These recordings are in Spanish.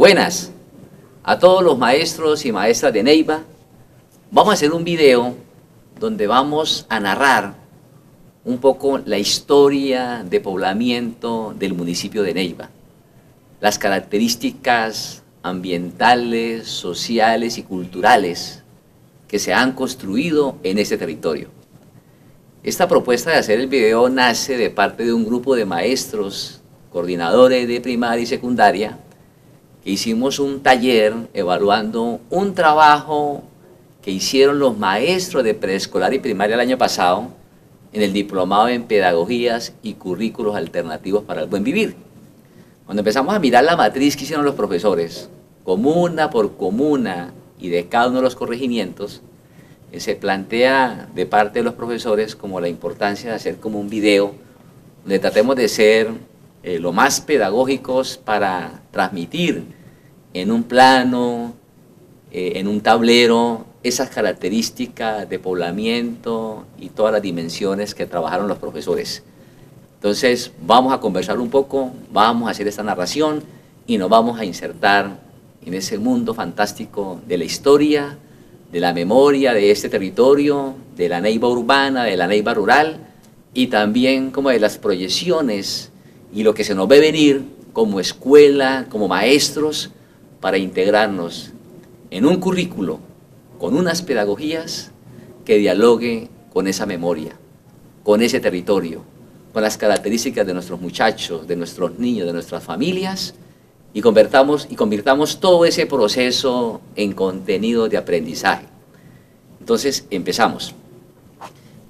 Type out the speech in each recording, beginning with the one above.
Buenas a todos los maestros y maestras de Neiva. Vamos a hacer un video donde vamos a narrar un poco la historia de poblamiento del municipio de Neiva, las características ambientales, sociales y culturales que se han construido en este territorio. Esta propuesta de hacer el video nace de parte de un grupo de maestros, coordinadores de primaria y secundaria, que hicimos un taller evaluando un trabajo que hicieron los maestros de preescolar y primaria el año pasado en el diplomado en pedagogías y currículos alternativos para el buen vivir. Cuando empezamos a mirar la matriz que hicieron los profesores, comuna por comuna y de cada uno de los corregimientos, se plantea de parte de los profesores como la importancia de hacer como un video donde tratemos de ser lo más pedagógicos para transmitir en un plano, en un tablero, esas características de poblamiento y todas las dimensiones que trabajaron los profesores. Entonces vamos a conversar un poco, vamos a hacer esta narración y nos vamos a insertar en ese mundo fantástico de la historia, de la memoria de este territorio, de la Neiva urbana, de la Neiva rural y también como de las proyecciones y lo que se nos ve venir como escuela, como maestros, para integrarnos en un currículo con unas pedagogías que dialogue con esa memoria, con ese territorio, con las características de nuestros muchachos, de nuestros niños, de nuestras familias, y convirtamos todo ese proceso en contenido de aprendizaje. Entonces, empezamos.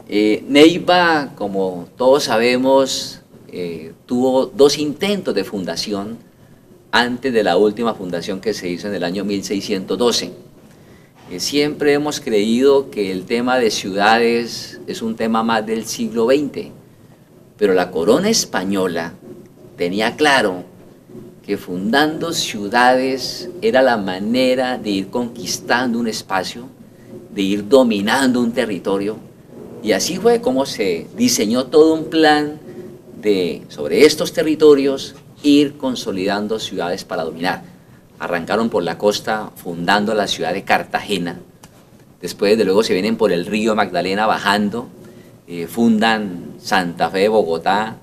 Neiva, como todos sabemos, tuvo dos intentos de fundación antes de la última fundación que se hizo en el año 1612. Siempre hemos creído que el tema de ciudades es un tema más del siglo XX, pero la corona española tenía claro que fundando ciudades era la manera de ir conquistando un espacio, de ir dominando un territorio, y así fue como se diseñó todo un plan de, sobre estos territorios, ir consolidando ciudades para dominar. Arrancaron por la costa fundando la ciudad de Cartagena, después de luego se vienen por el río Magdalena bajando, fundan Santa Fe de Bogotá,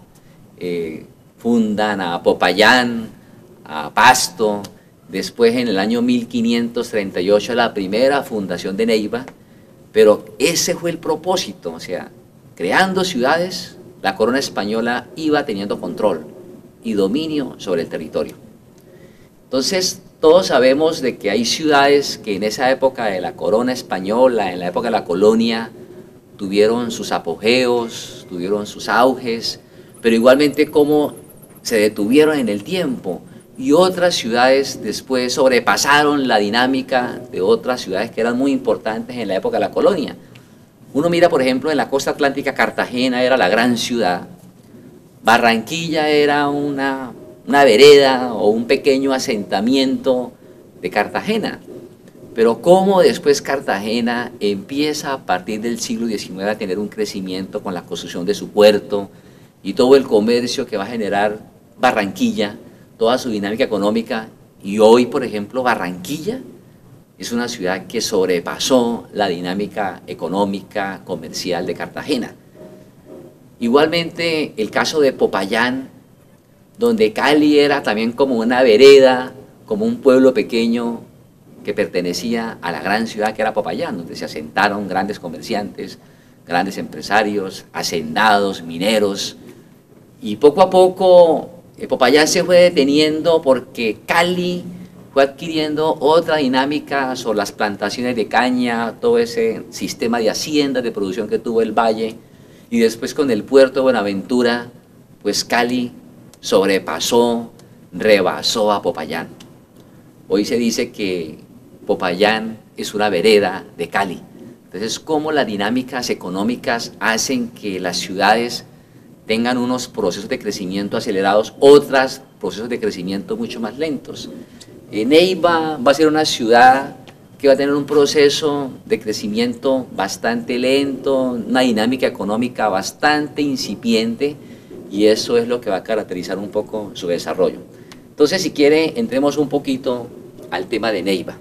fundan a Popayán, a Pasto, después en el año 1538 la primera fundación de Neiva, pero ese fue el propósito, o sea, creando ciudades, la corona española iba teniendo control y dominio sobre el territorio. Entonces, todos sabemos de que hay ciudades que en esa época de la corona española, en la época de la colonia, tuvieron sus apogeos, tuvieron sus auges, pero igualmente como se detuvieron en el tiempo, y otras ciudades después sobrepasaron la dinámica de otras ciudades que eran muy importantes en la época de la colonia. Uno mira, por ejemplo, en la costa atlántica, Cartagena era la gran ciudad, Barranquilla era una vereda o un pequeño asentamiento de Cartagena, pero cómo después Cartagena empieza a partir del siglo XIX a tener un crecimiento con la construcción de su puerto y todo el comercio que va a generar Barranquilla, toda su dinámica económica, y hoy, por ejemplo, Barranquilla es una ciudad que sobrepasó la dinámica económica, comercial de Cartagena. Igualmente, el caso de Popayán, donde Cali era también como una vereda, como un pueblo pequeño que pertenecía a la gran ciudad que era Popayán, donde se asentaron grandes comerciantes, grandes empresarios, hacendados, mineros, y poco a poco Popayán se fue deteniendo porque Cali fue adquiriendo otra dinámica sobre las plantaciones de caña, todo ese sistema de haciendas de producción que tuvo el valle, y después con el puerto de Buenaventura, pues Cali sobrepasó, rebasó a Popayán. Hoy se dice que Popayán es una vereda de Cali. Entonces, cómo las dinámicas económicas hacen que las ciudades tengan unos procesos de crecimiento acelerados, otros procesos de crecimiento mucho más lentos. Neiva va a ser una ciudad que va a tener un proceso de crecimiento bastante lento, una dinámica económica bastante incipiente, y eso es lo que va a caracterizar un poco su desarrollo. Entonces, si quiere, entremos un poquito al tema de Neiva.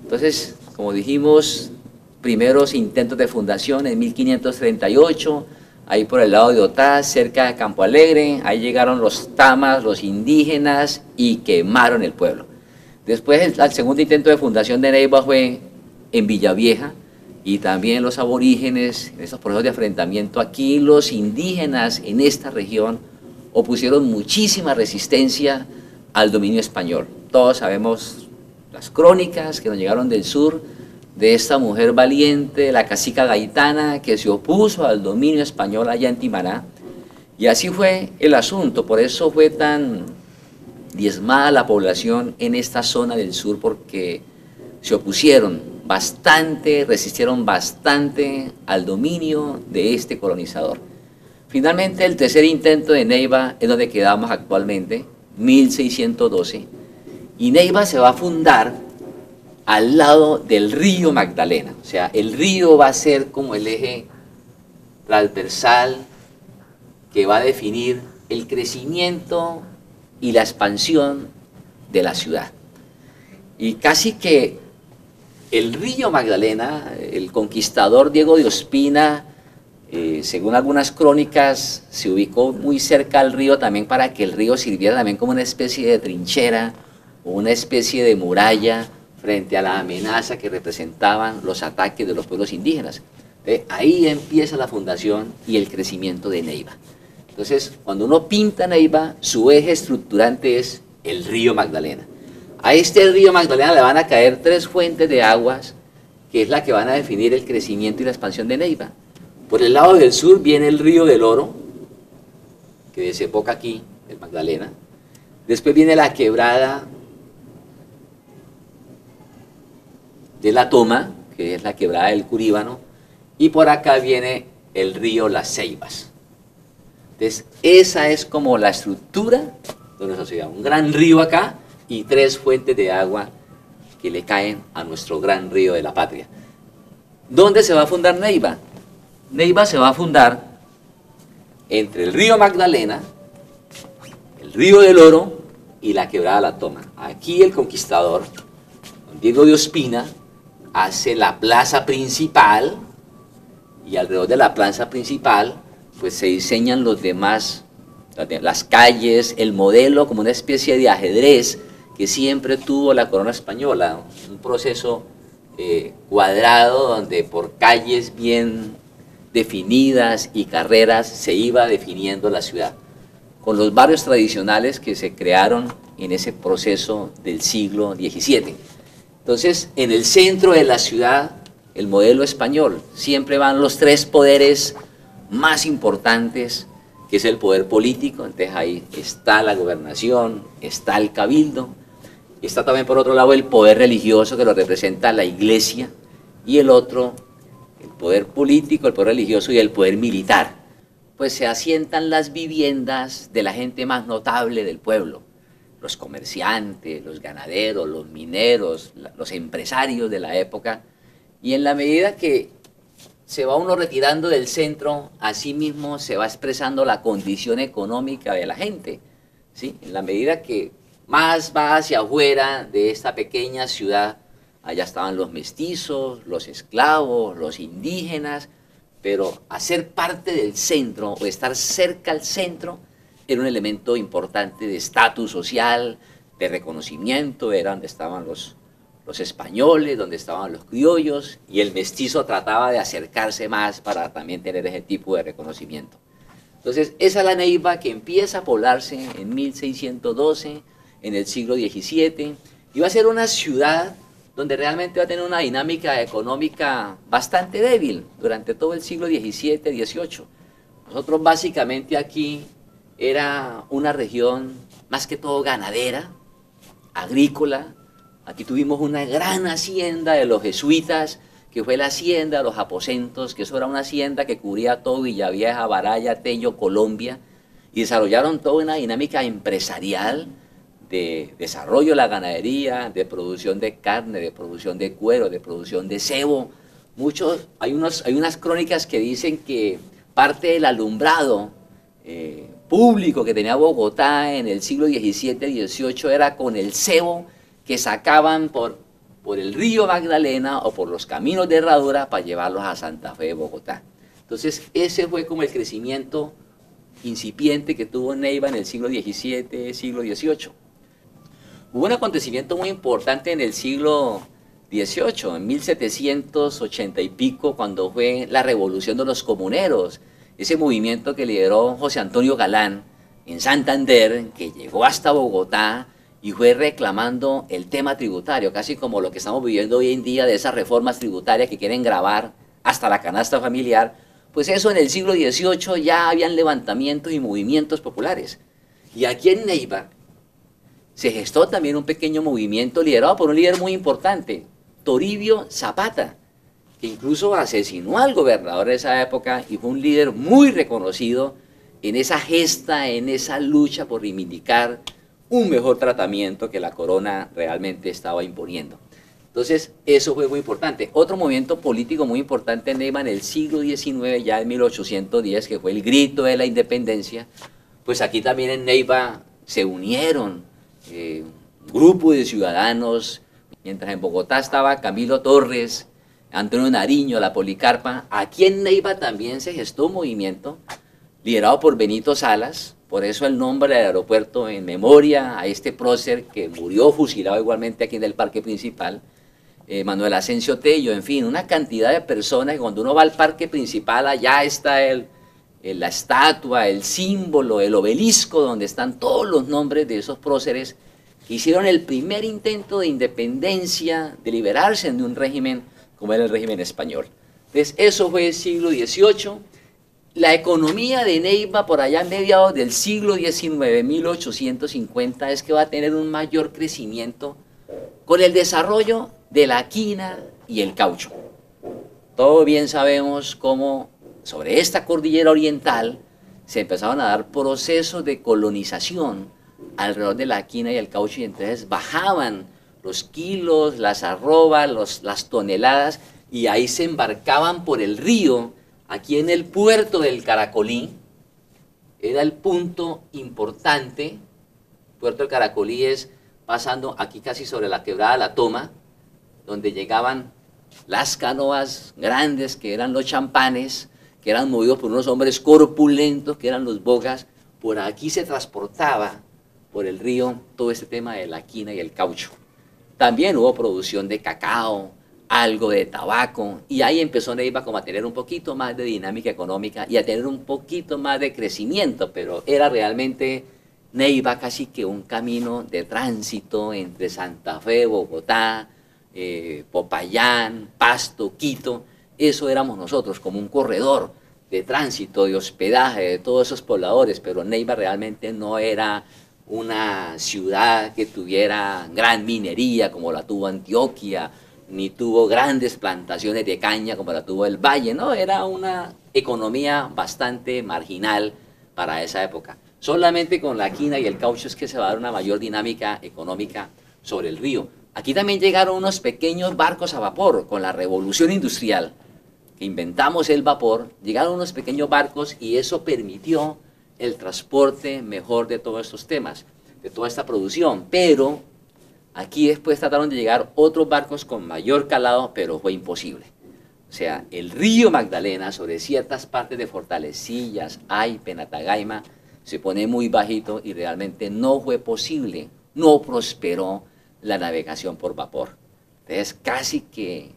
Entonces, como dijimos, primeros intentos de fundación en 1538, ahí por el lado de Otá, cerca de Campo Alegre, ahí llegaron los tamas, los indígenas, y quemaron el pueblo. Después, el segundo intento de fundación de Neiva fue en Villavieja, y también los aborígenes, en estos procesos de enfrentamiento aquí, los indígenas en esta región opusieron muchísima resistencia al dominio español. Todos sabemos las crónicas que nos llegaron del sur, de esta mujer valiente, la cacica Gaitana, que se opuso al dominio español allá en Timaná, y así fue el asunto. Por eso fue tan diezmada la población en esta zona del sur, porque se opusieron bastante, resistieron bastante al dominio de este colonizador. Finalmente, el tercer intento de Neiva es donde quedamos actualmente, 1612, y Neiva se va a fundar al lado del río Magdalena. O sea, el río va a ser como el eje transversal que va a definir el crecimiento y la expansión de la ciudad. Y casi que el río Magdalena, el conquistador Diego de Ospina, según algunas crónicas, se ubicó muy cerca al río también para que el río sirviera también como una especie de trinchera o una especie de muralla frente a la amenaza que representaban los ataques de los pueblos indígenas. Ahí empieza la fundación y el crecimiento de Neiva. Entonces, cuando uno pinta Neiva, su eje estructurante es el río Magdalena. A este río Magdalena le van a caer tres fuentes de aguas, que es la que van a definir el crecimiento y la expansión de Neiva. Por el lado del sur viene el río del Oro, que desemboca aquí, el Magdalena. Después viene la quebrada de la Toma, que es la quebrada del Curíbano, y por acá viene el río Las Ceibas. Entonces, esa es como la estructura de nuestra ciudad. Un gran río acá y tres fuentes de agua que le caen a nuestro gran río de la patria. ¿Dónde se va a fundar Neiva? Neiva se va a fundar entre el río Magdalena, el río del Oro y la quebrada de la Toma. Aquí el conquistador, don Diego de Ospina, hace la plaza principal, y alrededor de la plaza principal pues se diseñan los demás, las calles, el modelo como una especie de ajedrez que siempre tuvo la corona española, un proceso cuadrado donde por calles bien definidas y carreras se iba definiendo la ciudad, con los barrios tradicionales que se crearon en ese proceso del siglo XVII. Entonces, en el centro de la ciudad, el modelo español, siempre van los tres poderes más importantes, que es el poder político. Entonces ahí está la gobernación, está el cabildo, está también por otro lado el poder religioso, que lo representa la iglesia, y el otro, el poder político, el poder religioso y el poder militar. Pues se asientan las viviendas de la gente más notable del pueblo, los comerciantes, los ganaderos, los mineros, los empresarios de la época, y en la medida que se va uno retirando del centro, así mismo se va expresando la condición económica de la gente, ¿sí? En la medida que más va hacia afuera de esta pequeña ciudad, allá estaban los mestizos, los esclavos, los indígenas, pero hacer parte del centro o estar cerca al centro era un elemento importante de estatus social, de reconocimiento. Era donde estaban los españoles, donde estaban los criollos, y el mestizo trataba de acercarse más para también tener ese tipo de reconocimiento. Entonces, esa es la Neiva que empieza a poblarse en 1612, en el siglo XVII, y va a ser una ciudad donde realmente va a tener una dinámica económica bastante débil durante todo el siglo XVII, XVIII. Nosotros básicamente aquí era una región más que todo ganadera, agrícola. Aquí tuvimos una gran hacienda de los jesuitas, que fue la hacienda de los aposentos, que eso era una hacienda que cubría todo Villavieja, Baraya, Tello, Colombia, y desarrollaron toda una dinámica empresarial de desarrollo de la ganadería, de producción de carne, de producción de cuero, de producción de cebo. Hay unas crónicas que dicen que parte del alumbrado público que tenía Bogotá en el siglo XVII-XVIII era con el cebo que sacaban por el río Magdalena o por los caminos de herradura para llevarlos a Santa Fe de Bogotá. Entonces, ese fue como el crecimiento incipiente que tuvo Neiva en el siglo XVII, siglo XVIII. Hubo un acontecimiento muy importante en el siglo XVIII, en 1780 y pico, cuando fue la revolución de los comuneros, ese movimiento que lideró José Antonio Galán en Santander, que llegó hasta Bogotá y fue reclamando el tema tributario, casi como lo que estamos viviendo hoy en día de esas reformas tributarias que quieren gravar hasta la canasta familiar. Pues eso en el siglo XVIII ya habían levantamientos y movimientos populares. Y aquí en Neiva se gestó también un pequeño movimiento liderado por un líder muy importante, Toribio Zapata, que incluso asesinó al gobernador de esa época y fue un líder muy reconocido en esa gesta, en esa lucha por reivindicar un mejor tratamiento que la corona realmente estaba imponiendo. Entonces, eso fue muy importante. Otro movimiento político muy importante en Neiva en el siglo XIX, ya en 1810, que fue el grito de la independencia, pues aquí también en Neiva se unieron un grupo de ciudadanos, mientras en Bogotá estaba Camilo Torres, Antonio Nariño, la Policarpa, aquí en Neiva también se gestó un movimiento liderado por Benito Salas, por eso el nombre del aeropuerto en memoria a este prócer que murió fusilado igualmente aquí en el parque principal, Manuel Asensio Tello, en fin, una cantidad de personas que cuando uno va al parque principal allá está la estatua, el símbolo, el obelisco donde están todos los nombres de esos próceres que hicieron el primer intento de independencia, de liberarse de un régimen como era el régimen español. Entonces eso fue el siglo XVIII. La economía de Neiva por allá en mediados del siglo XIX, 1850, es que va a tener un mayor crecimiento con el desarrollo de la quina y el caucho. Todos bien sabemos cómo sobre esta cordillera oriental se empezaron a dar procesos de colonización alrededor de la quina y el caucho, y entonces bajaban los kilos, las arrobas, las toneladas, y ahí se embarcaban por el río. Aquí en el puerto del Caracolí, era el punto importante. Puerto del Caracolí es pasando aquí casi sobre la quebrada La Toma, donde llegaban las canoas grandes que eran los champanes, que eran movidos por unos hombres corpulentos que eran los bogas. Por aquí se transportaba por el río todo este tema de la quina y el caucho. También hubo producción de cacao, algo de tabaco, y ahí empezó Neiva como a tener un poquito más de dinámica económica y a tener un poquito más de crecimiento, pero era realmente Neiva casi que un camino de tránsito entre Santa Fe, Bogotá, Popayán, Pasto, Quito. Eso éramos nosotros, como un corredor de tránsito, de hospedaje de todos esos pobladores, pero Neiva realmente no era una ciudad que tuviera gran minería como la tuvo Antioquia, ni tuvo grandes plantaciones de caña como la tuvo el Valle, no, era una economía bastante marginal para esa época. Solamente con la quina y el caucho es que se va a dar una mayor dinámica económica sobre el río. Aquí también llegaron unos pequeños barcos a vapor, con la revolución industrial, que inventamos el vapor, llegaron unos pequeños barcos y eso permitió el transporte mejor de todos estos temas, de toda esta producción, pero aquí después trataron de llegar otros barcos con mayor calado, pero fue imposible. O sea, el río Magdalena sobre ciertas partes de Fortalecillas, Aype, Natagaima, se pone muy bajito y realmente no fue posible, no prosperó la navegación por vapor. Entonces, casi que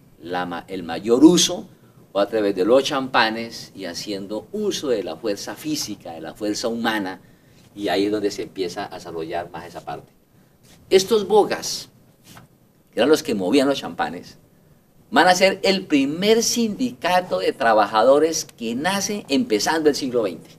el mayor uso fue a través de los champanes y haciendo uso de la fuerza física, de la fuerza humana, y ahí es donde se empieza a desarrollar más esa parte. Estos bogas, que eran los que movían los champanes, van a ser el primer sindicato de trabajadores que nace empezando el siglo XX.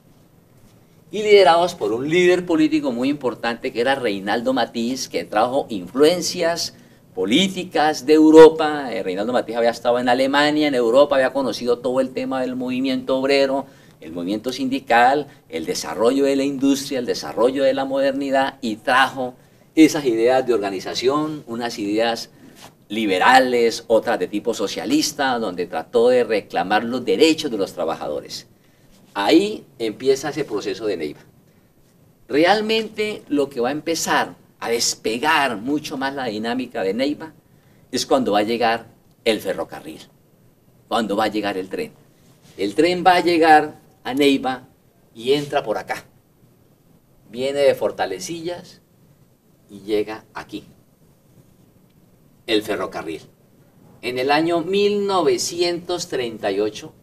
Y liderados por un líder político muy importante que era Reinaldo Matiz, que trajo influencias políticas de Europa. Reinaldo Matiz había estado en Alemania, en Europa, había conocido todo el tema del movimiento obrero, el movimiento sindical, el desarrollo de la industria, el desarrollo de la modernidad, y trajo esas ideas de organización, unas ideas liberales, otras de tipo socialista, donde trató de reclamar los derechos de los trabajadores. Ahí empieza ese proceso de Neiva. Realmente lo que va a empezar a despegar mucho más la dinámica de Neiva es cuando va a llegar el ferrocarril, cuando va a llegar el tren. El tren va a llegar a Neiva y entra por acá. Viene de Fortalecillas y llega aquí. El ferrocarril. En el año 1938,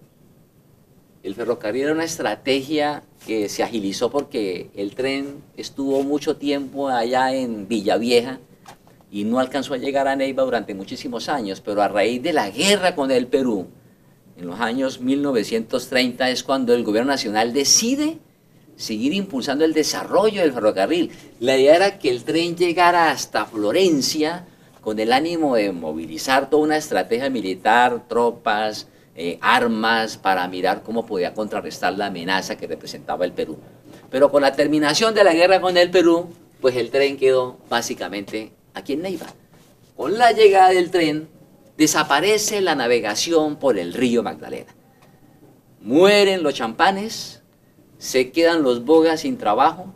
el ferrocarril era una estrategia que se agilizó porque el tren estuvo mucho tiempo allá en Villavieja y no alcanzó a llegar a Neiva durante muchísimos años, pero a raíz de la guerra con el Perú, en los años 1930 es cuando el gobierno nacional decide seguir impulsando el desarrollo del ferrocarril. La idea era que el tren llegara hasta Florencia con el ánimo de movilizar toda una estrategia militar, tropas, armas, para mirar cómo podía contrarrestar la amenaza que representaba el Perú. Pero con la terminación de la guerra con el Perú, pues el tren quedó básicamente aquí en Neiva. Con la llegada del tren, desaparece la navegación por el río Magdalena. Mueren los champanes, se quedan los bogas sin trabajo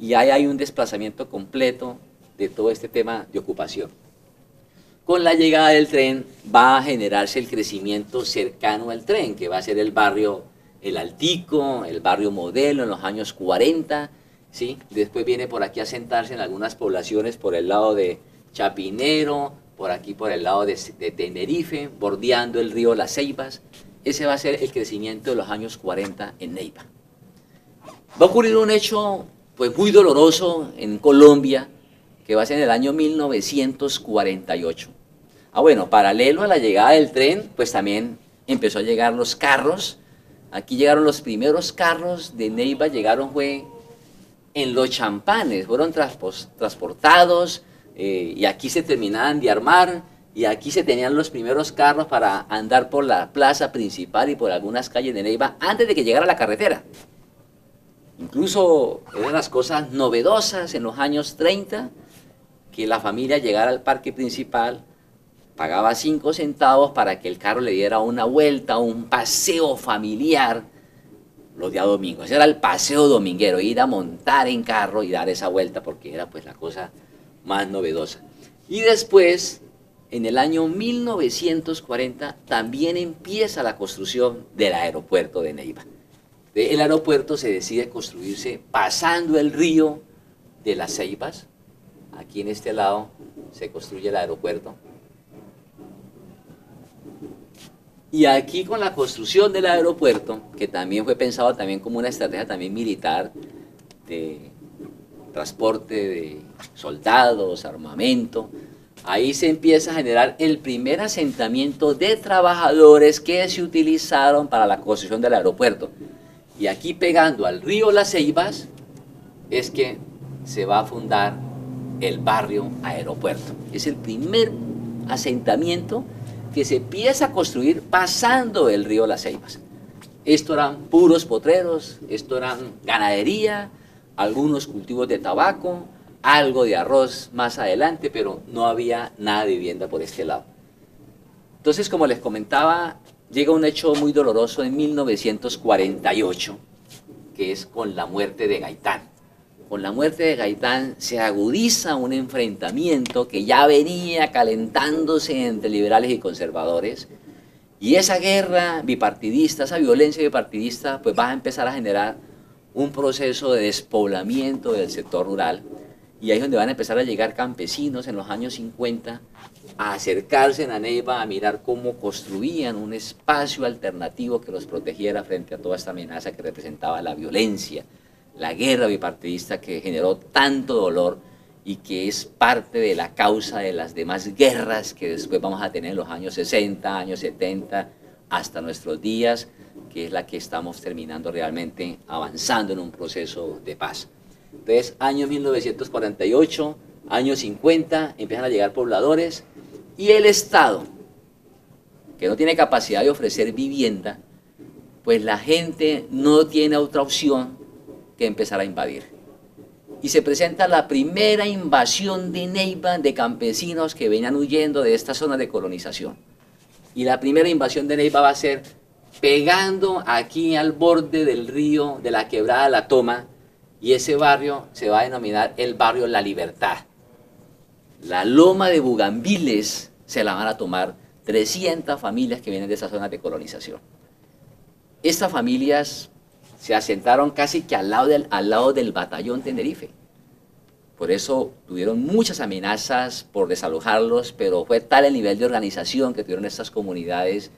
y ahí hay un desplazamiento completo de todo este tema de ocupación. Con la llegada del tren va a generarse el crecimiento cercano al tren, que va a ser el barrio El Altico, el barrio Modelo en los años 40, ¿sí? Después viene por aquí a sentarse en algunas poblaciones por el lado de Chapinero, por aquí por el lado de Tenerife, bordeando el río Las Ceibas. Ese va a ser el crecimiento de los años 40 en Neiva. Va a ocurrir un hecho pues, muy doloroso en Colombia, que va a ser en el año 1948. Bueno, paralelo a la llegada del tren, pues también empezó a llegar los carros. Aquí llegaron los primeros carros de Neiva, fue en los champanes, fueron transportados y aquí se terminaban de armar y aquí se tenían los primeros carros para andar por la plaza principal y por algunas calles de Neiva antes de que llegara la carretera. Incluso eran las cosas novedosas en los años 30, que la familia llegara al parque principal, pagaba 5 centavos para que el carro le diera una vuelta, un paseo familiar los días domingos. Ese era el paseo dominguero, ir a montar en carro y dar esa vuelta porque era pues la cosa más novedosa. Y después, en el año 1940, también empieza la construcción del aeropuerto de Neiva. El aeropuerto se decide construirse pasando el río de Las Ceibas. Aquí en este lado se construye el aeropuerto. Y aquí con la construcción del aeropuerto, que también fue pensado también como una estrategia también militar de transporte de soldados, armamento, ahí se empieza a generar el primer asentamiento de trabajadores que se utilizaron para la construcción del aeropuerto. Y aquí pegando al río Las Ceibas es que se va a fundar el barrio Aeropuerto. Es el primer asentamiento que se empieza a construir pasando el río Las Ceibas. Esto eran puros potreros, esto eran ganadería, algunos cultivos de tabaco, algo de arroz más adelante, pero no había nada de vivienda por este lado. Entonces, como les comentaba, llega un hecho muy doloroso en 1948, que es con la muerte de Gaitán. Con la muerte de Gaitán se agudiza un enfrentamiento que ya venía calentándose entre liberales y conservadores, y esa guerra bipartidista, esa violencia bipartidista, pues va a empezar a generar un proceso de despoblamiento del sector rural, y ahí es donde van a empezar a llegar campesinos en los años 50 a acercarse a Neiva, a mirar cómo construían un espacio alternativo que los protegiera frente a toda esta amenaza que representaba la violencia, la guerra bipartidista que generó tanto dolor y que es parte de la causa de las demás guerras que después vamos a tener en los años 60, años 70, hasta nuestros días, que es la que estamos terminando realmente avanzando en un proceso de paz. Entonces, año 1948, años 50, empiezan a llegar pobladores y el Estado, que no tiene capacidad de ofrecer vivienda, pues la gente no tiene otra opción que empezar a invadir. Y se presenta la primera invasión de Neiva de campesinos que venían huyendo de esta zona de colonización. Y la primera invasión de Neiva va a ser pegando aquí al borde del río, de la quebrada La Toma, y ese barrio se va a denominar el barrio La Libertad. La loma de Bugambiles se la van a tomar 300 familias que vienen de esas zonas de colonización. Estas familias se asentaron casi que al lado del batallón Tenerife. Por eso tuvieron muchas amenazas por desalojarlos, pero fue tal el nivel de organización que tuvieron estas comunidades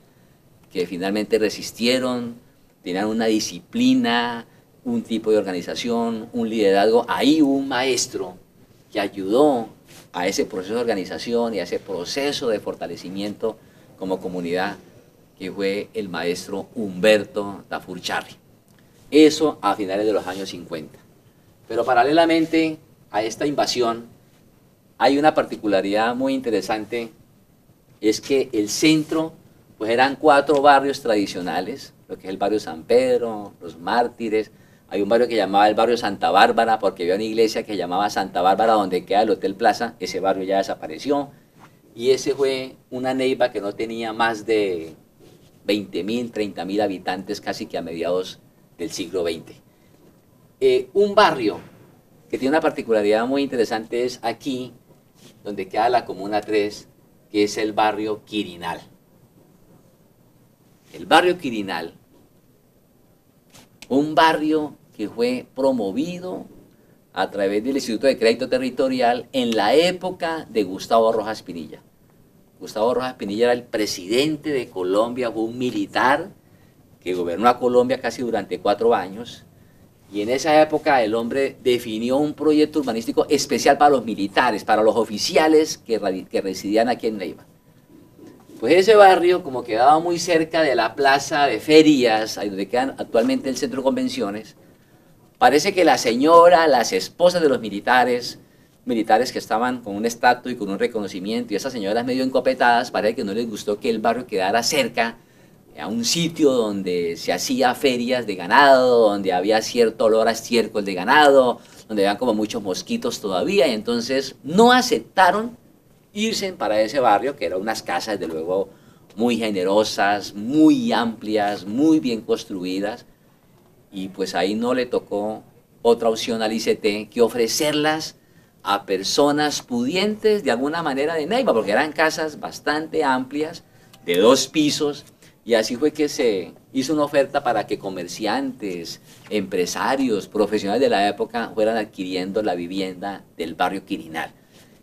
que finalmente resistieron, tenían una disciplina, un tipo de organización, un liderazgo. Ahí hubo un maestro que ayudó a ese proceso de organización y a ese proceso de fortalecimiento como comunidad, que fue el maestro Humberto Tafur-Charri. Eso a finales de los años 50. Pero paralelamente a esta invasión hay una particularidad muy interesante, es que el centro, pues eran 4 barrios tradicionales, lo que es el barrio San Pedro, los Mártires. Hay un barrio que llamaba el barrio Santa Bárbara, porque había una iglesia que llamaba Santa Bárbara, donde queda el Hotel Plaza. Ese barrio ya desapareció, y ese fue una Neiva que no tenía más de 20.000, 30.000 habitantes, casi que a mediados del siglo XX. Un barrio que tiene una particularidad muy interesante es aquí, donde queda la Comuna 3, que es el barrio Quirinal. El barrio Quirinal, un barrio que fue promovido a través del Instituto de Crédito Territorial en la época de Gustavo Rojas Pinilla. Gustavo Rojas Pinilla era el presidente de Colombia, fue un militar que gobernó a Colombia casi durante 4 años, y en esa época el hombre definió un proyecto urbanístico especial para los militares, para los oficiales que residían aquí en Neiva. Pues ese barrio, como quedaba muy cerca de la plaza de ferias, ahí donde quedan actualmente el centro de convenciones, parece que la señora, las esposas de los militares que estaban con un estatus y con un reconocimiento, y esas señoras medio encopetadas, parece que no les gustó que el barrio quedara cerca a un sitio donde se hacía ferias de ganado, donde había cierto olor a estiércol de ganado, donde había como muchos mosquitos todavía, y entonces no aceptaron irse para ese barrio, que eran unas casas, desde luego, muy generosas, muy amplias, muy bien construidas, y pues ahí no le tocó otra opción al ICT que ofrecerlas a personas pudientes de alguna manera de Neiva, porque eran casas bastante amplias, de 2 pisos, y así fue que se hizo una oferta para que comerciantes, empresarios, profesionales de la época fueran adquiriendo la vivienda del barrio Quirinal,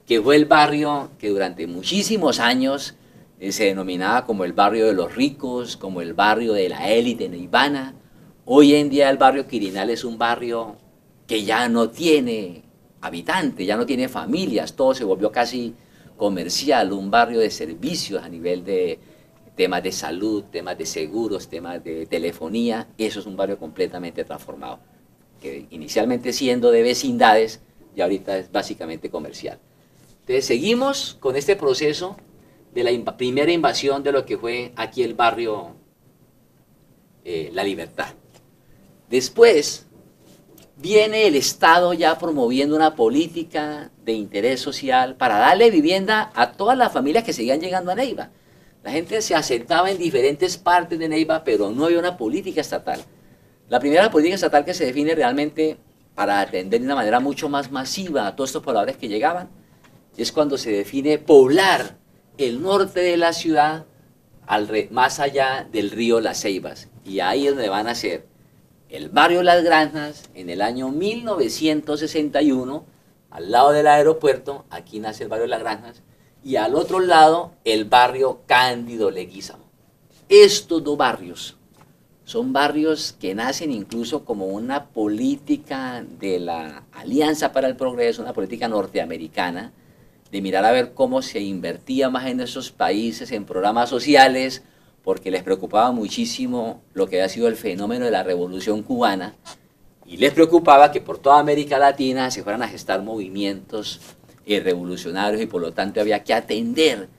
que fue el barrio que durante muchísimos años se denominaba como el barrio de los ricos, como el barrio de la élite neivana. Hoy en día el barrio Quirinal es un barrio que ya no tiene habitantes, ya no tiene familias, todo se volvió casi comercial, un barrio de servicios a nivel de temas de salud, temas de seguros, temas de telefonía. Eso es un barrio completamente transformado, que inicialmente siendo de vecindades y ahorita es básicamente comercial. Entonces seguimos con este proceso de la primera invasión de lo que fue aquí el barrio La Libertad. Después viene el Estado ya promoviendo una política de interés social para darle vivienda a todas las familias que seguían llegando a Neiva. La gente se asentaba en diferentes partes de Neiva, pero no había una política estatal. La primera política estatal que se define realmente para atender de una manera mucho más masiva a todos estos pobladores que llegaban, es cuando se define poblar el norte de la ciudad más allá del río Las Ceibas. Y ahí es donde van a ser el barrio Las Granjas en el año 1961, al lado del aeropuerto. Aquí nace el barrio Las Granjas, y al otro lado el barrio Cándido Leguízamo. Estos 2 barrios son barrios que nacen incluso como una política de la Alianza para el Progreso, una política norteamericana, de mirar a ver cómo se invertía más en esos países, en programas sociales, porque les preocupaba muchísimo lo que había sido el fenómeno de la Revolución Cubana, y les preocupaba que por toda América Latina se fueran a gestar movimientos revolucionarios, y por lo tanto había que atender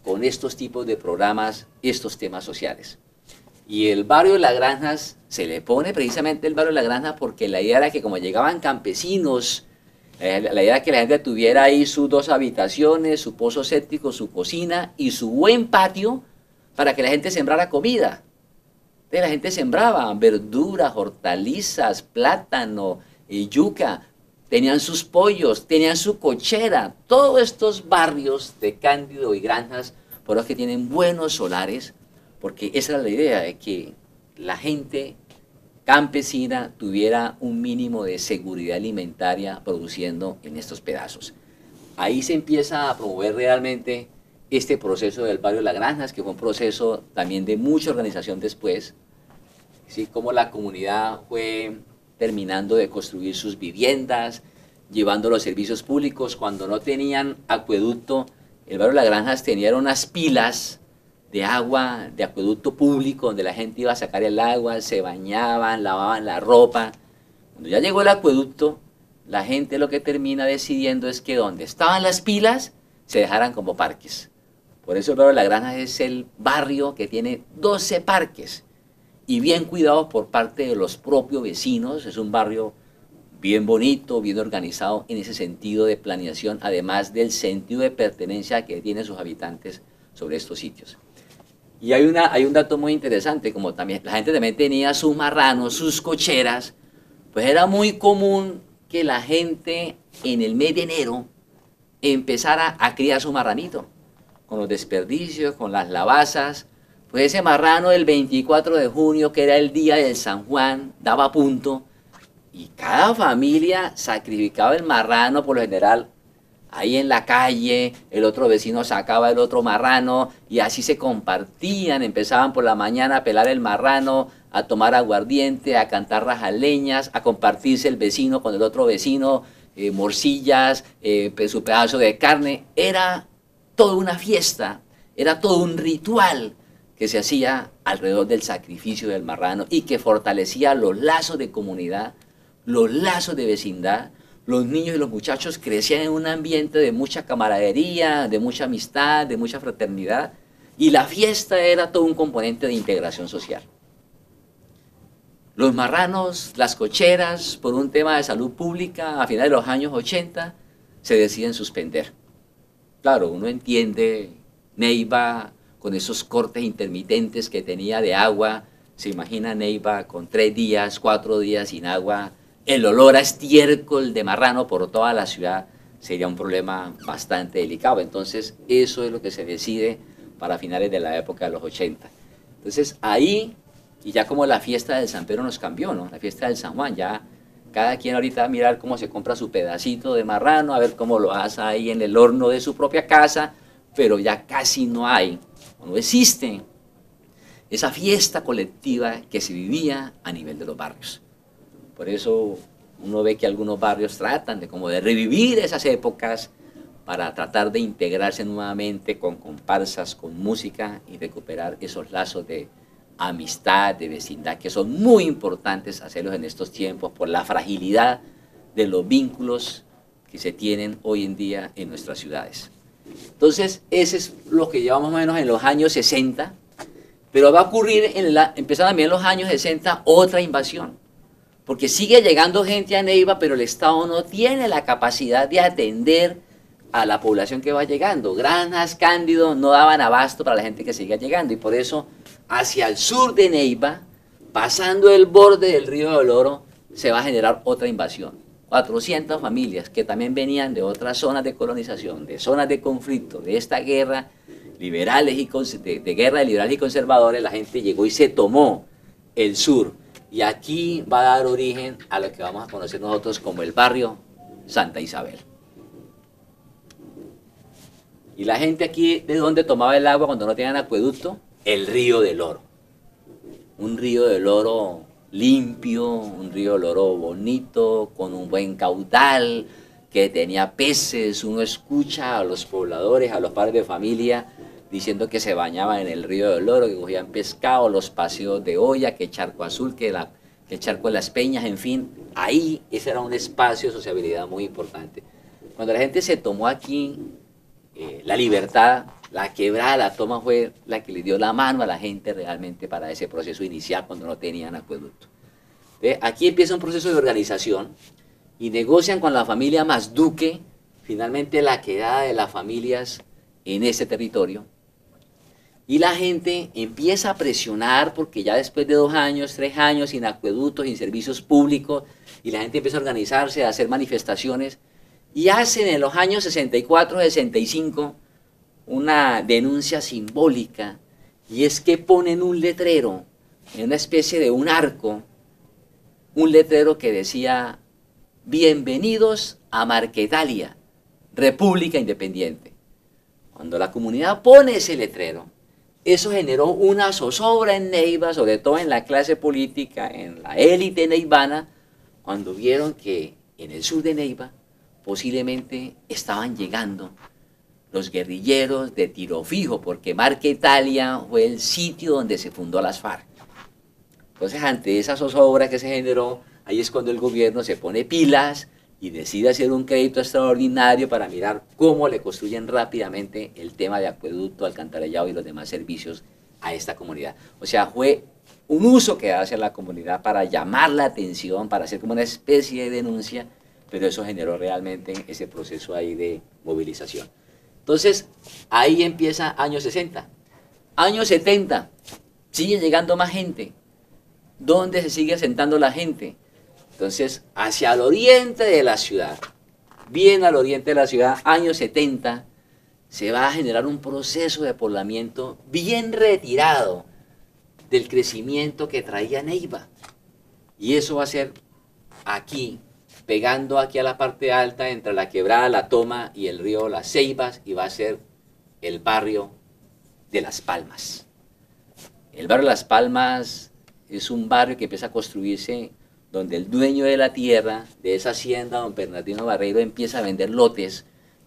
con estos tipos de programas estos temas sociales. Y el barrio de Las Granjas se le pone precisamente el barrio de Las Granjas porque la idea era que, como llegaban campesinos, la idea era que la gente tuviera ahí sus 2 habitaciones, su pozo séptico, su cocina y su buen patio para que la gente sembrara comida. Entonces la gente sembraba verduras, hortalizas, plátano, yuca, tenían sus pollos, tenían su cochera. Todos estos barrios de Cándido y Granjas, por los que tienen buenos solares, porque esa era la idea, de que la gente campesina tuviera un mínimo de seguridad alimentaria produciendo en estos pedazos. Ahí se empieza a promover realmente este proceso del barrio Las Granjas, que fue un proceso también de mucha organización después, ¿sí? Como la comunidad fue terminando de construir sus viviendas, llevando los servicios públicos. Cuando no tenían acueducto, el barrio Las Granjas tenía unas pilas de agua, de acueducto público, donde la gente iba a sacar el agua, se bañaban, lavaban la ropa. Cuando ya llegó el acueducto, la gente lo que termina decidiendo es que donde estaban las pilas, se dejaran como parques. Por eso el barrio Las Granjas es el barrio que tiene 12 parques, y bien cuidados por parte de los propios vecinos. Es un barrio bien bonito, bien organizado en ese sentido de planeación, además del sentido de pertenencia que tienen sus habitantes sobre estos sitios. Y hay un dato muy interesante, como también la gente también tenía sus marranos, sus cocheras, pues era muy común que la gente en el mes de enero empezara a criar su marranito, con los desperdicios, con las lavazas. Pues ese marrano del 24 de junio, que era el día del San Juan, daba punto, y cada familia sacrificaba el marrano, por lo general, ahí en la calle. El otro vecino sacaba el otro marrano, y así se compartían. Empezaban por la mañana a pelar el marrano, a tomar aguardiente, a cantar rajaleñas, a compartirse el vecino con el otro vecino, morcillas, su pedazo de carne. Era toda una fiesta, era todo un ritual que se hacía alrededor del sacrificio del marrano, y que fortalecía los lazos de comunidad, los lazos de vecindad. Los niños y los muchachos crecían en un ambiente de mucha camaradería, de mucha amistad, de mucha fraternidad, y la fiesta era todo un componente de integración social. Los marranos, las cocheras, por un tema de salud pública, a finales de los años 80, se deciden suspender. Claro, uno entiende, Neiva, con esos cortes intermitentes que tenía de agua, se imagina Neiva con 3 días, 4 días sin agua, el olor a estiércol de marrano por toda la ciudad sería un problema bastante delicado. Entonces, eso es lo que se decide para finales de la época de los 80. Entonces, ahí, y ya como la fiesta del San Pedro nos cambió, ¿no? La fiesta del San Juan, ya cada quien ahorita va a mirar cómo se compra su pedacito de marrano, a ver cómo lo hace ahí en el horno de su propia casa, pero ya casi no hay, no existe esa fiesta colectiva que se vivía a nivel de los barrios. Por eso uno ve que algunos barrios tratan de revivir esas épocas para tratar de integrarse nuevamente con comparsas, con música, y recuperar esos lazos de amistad, de vecindad, que son muy importantes hacerlos en estos tiempos por la fragilidad de los vínculos que se tienen hoy en día en nuestras ciudades. Entonces, ese es lo que llevamos más o menos en los años 60, pero va a ocurrir, empezando también en los años 60, otra invasión, porque sigue llegando gente a Neiva, pero el Estado no tiene la capacidad de atender a la población que va llegando. Granjas, Cándido, no daban abasto para la gente que seguía llegando, y por eso, hacia el sur de Neiva, pasando el borde del río del Oro, se va a generar otra invasión. 400 familias que también venían de otras zonas de colonización, de zonas de conflicto, de esta guerra liberales de guerra de liberales y conservadores. La gente llegó y se tomó el sur, y aquí va a dar origen a lo que vamos a conocer nosotros como el barrio Santa Isabel. Y la gente aquí, ¿de dónde tomaba el agua cuando no tenían acueducto? El río del Oro. Un río del Oro limpio, un río del Oro bonito, con un buen caudal, que tenía peces. Uno escucha a los pobladores, a los padres de familia, diciendo que se bañaban en el río del Oro, que cogían pescado, los paseos de olla, que Charco Azul, que el Charco de las Peñas, en fin. Ahí ese era un espacio de sociabilidad muy importante. Cuando la gente se tomó aquí la libertad, la quebrada, la toma, fue la que le dio la mano a la gente realmente para ese proceso inicial cuando no tenían acueducto. Aquí empieza un proceso de organización, y negocian con la familia Masduque, finalmente la quedada de las familias en ese territorio, Y la gente empieza a presionar porque ya después de 2 años, 3 años sin acueductos, sin servicios públicos, y la gente empieza a organizarse, a hacer manifestaciones, y hacen en los años 64, 65 una denuncia simbólica, y es que ponen un letrero en una especie de un arco, un letrero que decía: bienvenidos a Marquetalia, República Independiente. Cuando la comunidad pone ese letrero, eso generó una zozobra en Neiva, sobre todo en la clase política, en la élite neivana, cuando vieron que en el sur de Neiva posiblemente estaban llegando los guerrilleros de tiro fijo, porque Marquetalia fue el sitio donde se fundó las FARC. Entonces, ante esa zozobra que se generó, ahí es cuando el gobierno se pone pilas y decide hacer un crédito extraordinario para mirar cómo le construyen rápidamente el tema de acueducto, alcantarillado y los demás servicios a esta comunidad. O sea, fue un uso que hace la comunidad para llamar la atención, para hacer como una especie de denuncia, pero eso generó realmente ese proceso ahí de movilización. Entonces, ahí empieza años 60. Años 70, sigue llegando más gente. ¿Dónde se sigue asentando la gente? Entonces, hacia el oriente de la ciudad, bien al oriente de la ciudad, años 70, se va a generar un proceso de poblamiento bien retirado del crecimiento que traía Neiva. Y eso va a ser aquí, pegando aquí a la parte alta, entre la quebrada La Toma y el río Las Ceibas, y va a ser el barrio de Las Palmas. El barrio de Las Palmas es un barrio que empieza a construirse donde el dueño de la tierra, de esa hacienda, don Bernardino Barreiro, empieza a vender lotes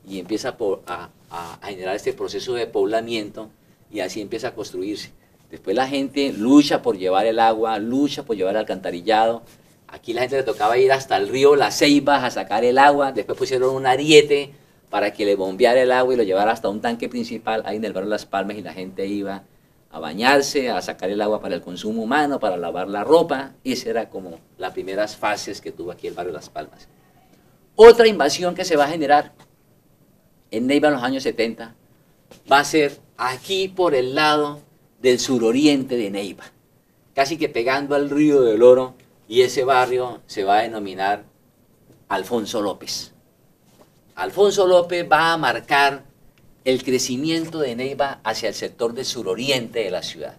y empieza a generar este proceso de poblamiento, y así empieza a construirse. Después la gente lucha por llevar el agua, lucha por llevar el alcantarillado. Aquí la gente le tocaba ir hasta el río Las Ceibas a sacar el agua, después pusieron un ariete para que le bombeara el agua y lo llevara hasta un tanque principal ahí en el barrio Las Palmas, y la gente iba a bañarse, a sacar el agua para el consumo humano, para lavar la ropa. Esa era como las primeras fases que tuvo aquí el barrio Las Palmas. Otra invasión que se va a generar en Neiva en los años 70 va a ser aquí por el lado del suroriente de Neiva, casi que pegando al río del Oro, y ese barrio se va a denominar Alfonso López. Alfonso López va a marcar el crecimiento de Neiva hacia el sector del suroriente de la ciudad.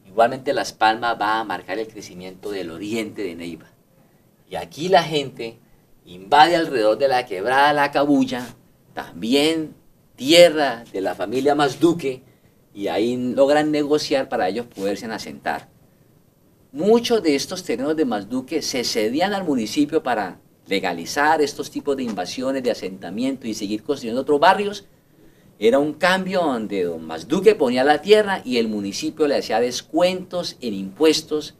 Igualmente Las Palmas va a marcar el crecimiento del oriente de Neiva. Y aquí la gente invade alrededor de la quebrada La Cabulla, también tierra de la familia Mazduque, y ahí logran negociar para ellos poderse asentar. Muchos de estos terrenos de Mazduque se cedían al municipio para legalizar estos tipos de invasiones, de asentamiento y seguir construyendo otros barrios. Era un cambio donde don Mazduque ponía la tierra y el municipio le hacía descuentos en impuestos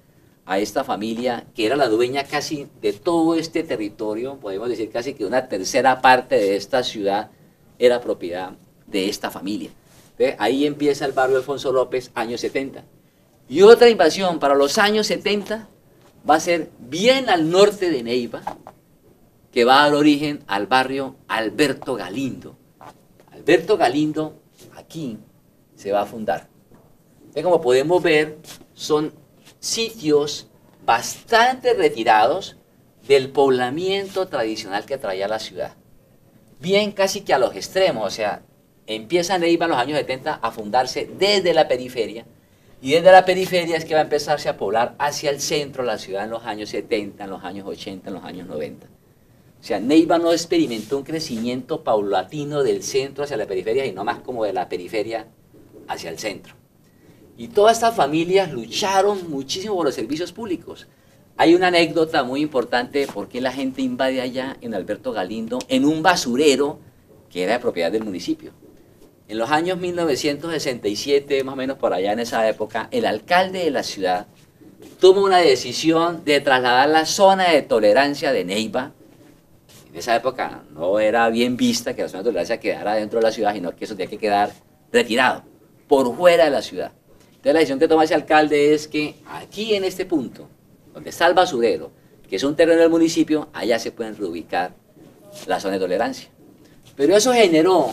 a esta familia, que era la dueña casi de todo este territorio. Podemos decir casi que una tercera parte de esta ciudad era propiedad de esta familia. Entonces, ahí empieza el barrio Alfonso López, años 70. Y otra invasión para los años 70 va a ser bien al norte de Neiva, que va a dar origen al barrio Alberto Galindo. Alberto Galindo aquí se va a fundar. Entonces, como podemos ver, son sitios bastante retirados del poblamiento tradicional que traía la ciudad. Bien casi que a los extremos, o sea, empieza Neiva en los años 70 a fundarse desde la periferia, y desde la periferia es que va a empezarse a poblar hacia el centro de la ciudad en los años 70, en los años 80, en los años 90. O sea, Neiva no experimentó un crecimiento paulatino del centro hacia la periferia, sino más como de la periferia hacia el centro. Y todas estas familias lucharon muchísimo por los servicios públicos. Hay una anécdota muy importante por qué la gente invade allá en Alberto Galindo en un basurero que era de propiedad del municipio. En los años 1967, más o menos por allá en esa época, el alcalde de la ciudad toma una decisión de trasladar la zona de tolerancia de Neiva. En esa época no era bien vista que la zona de tolerancia quedara dentro de la ciudad, sino que eso tenía que quedar retirado, por fuera de la ciudad. Entonces la decisión que toma ese alcalde es que aquí en este punto, donde está el basurero, que es un terreno del municipio, allá se pueden reubicar la zona de tolerancia. Pero eso generó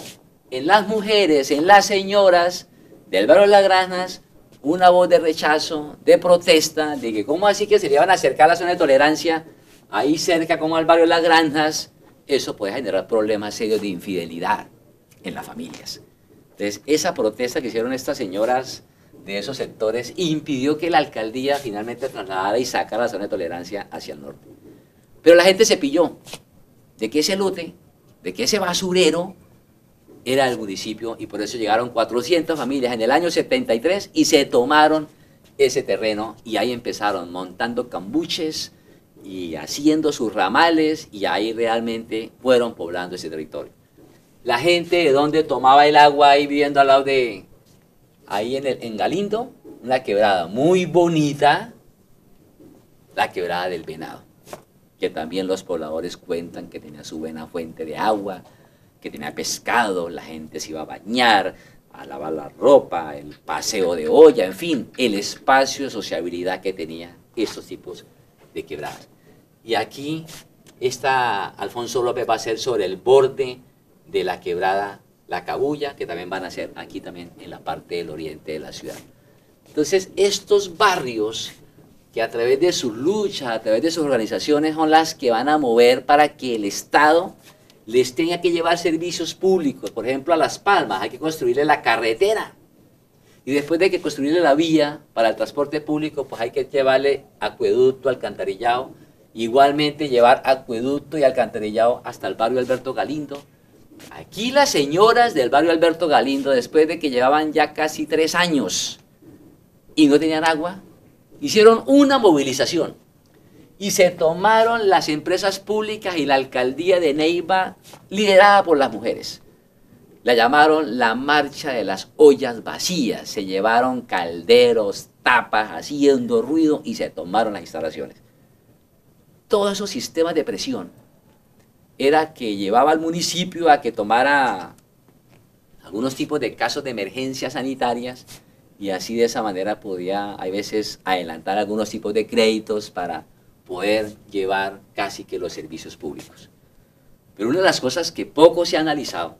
en las mujeres, en las señoras, del barrio de Las Granjas una voz de rechazo, de protesta, de que cómo así que se le iban a acercar a la zona de tolerancia, ahí cerca como al barrio de Las Granjas, eso puede generar problemas serios de infidelidad en las familias. Entonces, esa protesta que hicieron estas señoras de esos sectores impidió que la alcaldía finalmente trasladara y sacara la zona de tolerancia hacia el norte. Pero la gente se pilló de que ese lote, de que ese basurero era el municipio, y por eso llegaron 400 familias en el año 73 y se tomaron ese terreno, y ahí empezaron montando cambuches y haciendo sus ramales, y ahí realmente fueron poblando ese territorio. La gente de donde tomaba el agua ahí viviendo al lado de, ahí en Galindo, una quebrada muy bonita, la quebrada del Venado, que también los pobladores cuentan que tenía su buena fuente de agua, que tenía pescado, la gente se iba a bañar, a lavar la ropa, el paseo de olla, en fin, el espacio de sociabilidad que tenía estos tipos de quebradas. Y aquí Alfonso López va a ser sobre el borde de la quebrada La Cabulla, que también van a ser aquí también en la parte del oriente de la ciudad. Entonces, estos barrios que a través de sus luchas, a través de sus organizaciones, son las que van a mover para que el Estado les tenga que llevar servicios públicos. Por ejemplo, a Las Palmas hay que construirle la carretera, y después de que construirle la vía para el transporte público, pues hay que llevarle acueducto, alcantarillado, igualmente llevar acueducto y alcantarillado hasta el barrio Alberto Galindo. Aquí las señoras del barrio Alberto Galindo, después de que llevaban ya casi 3 años y no tenían agua, hicieron una movilización y se tomaron las empresas públicas y la alcaldía de Neiva, liderada por las mujeres. La llamaron la marcha de las ollas vacías. Se llevaron calderos, tapas, haciendo ruido, y se tomaron las instalaciones. Todos esos sistemas de presión era que llevaba al municipio a que tomara algunos tipos de casos de emergencias sanitarias, y así de esa manera podía, hay veces, adelantar algunos tipos de créditos para poder llevar casi que los servicios públicos. Pero una de las cosas que poco se ha analizado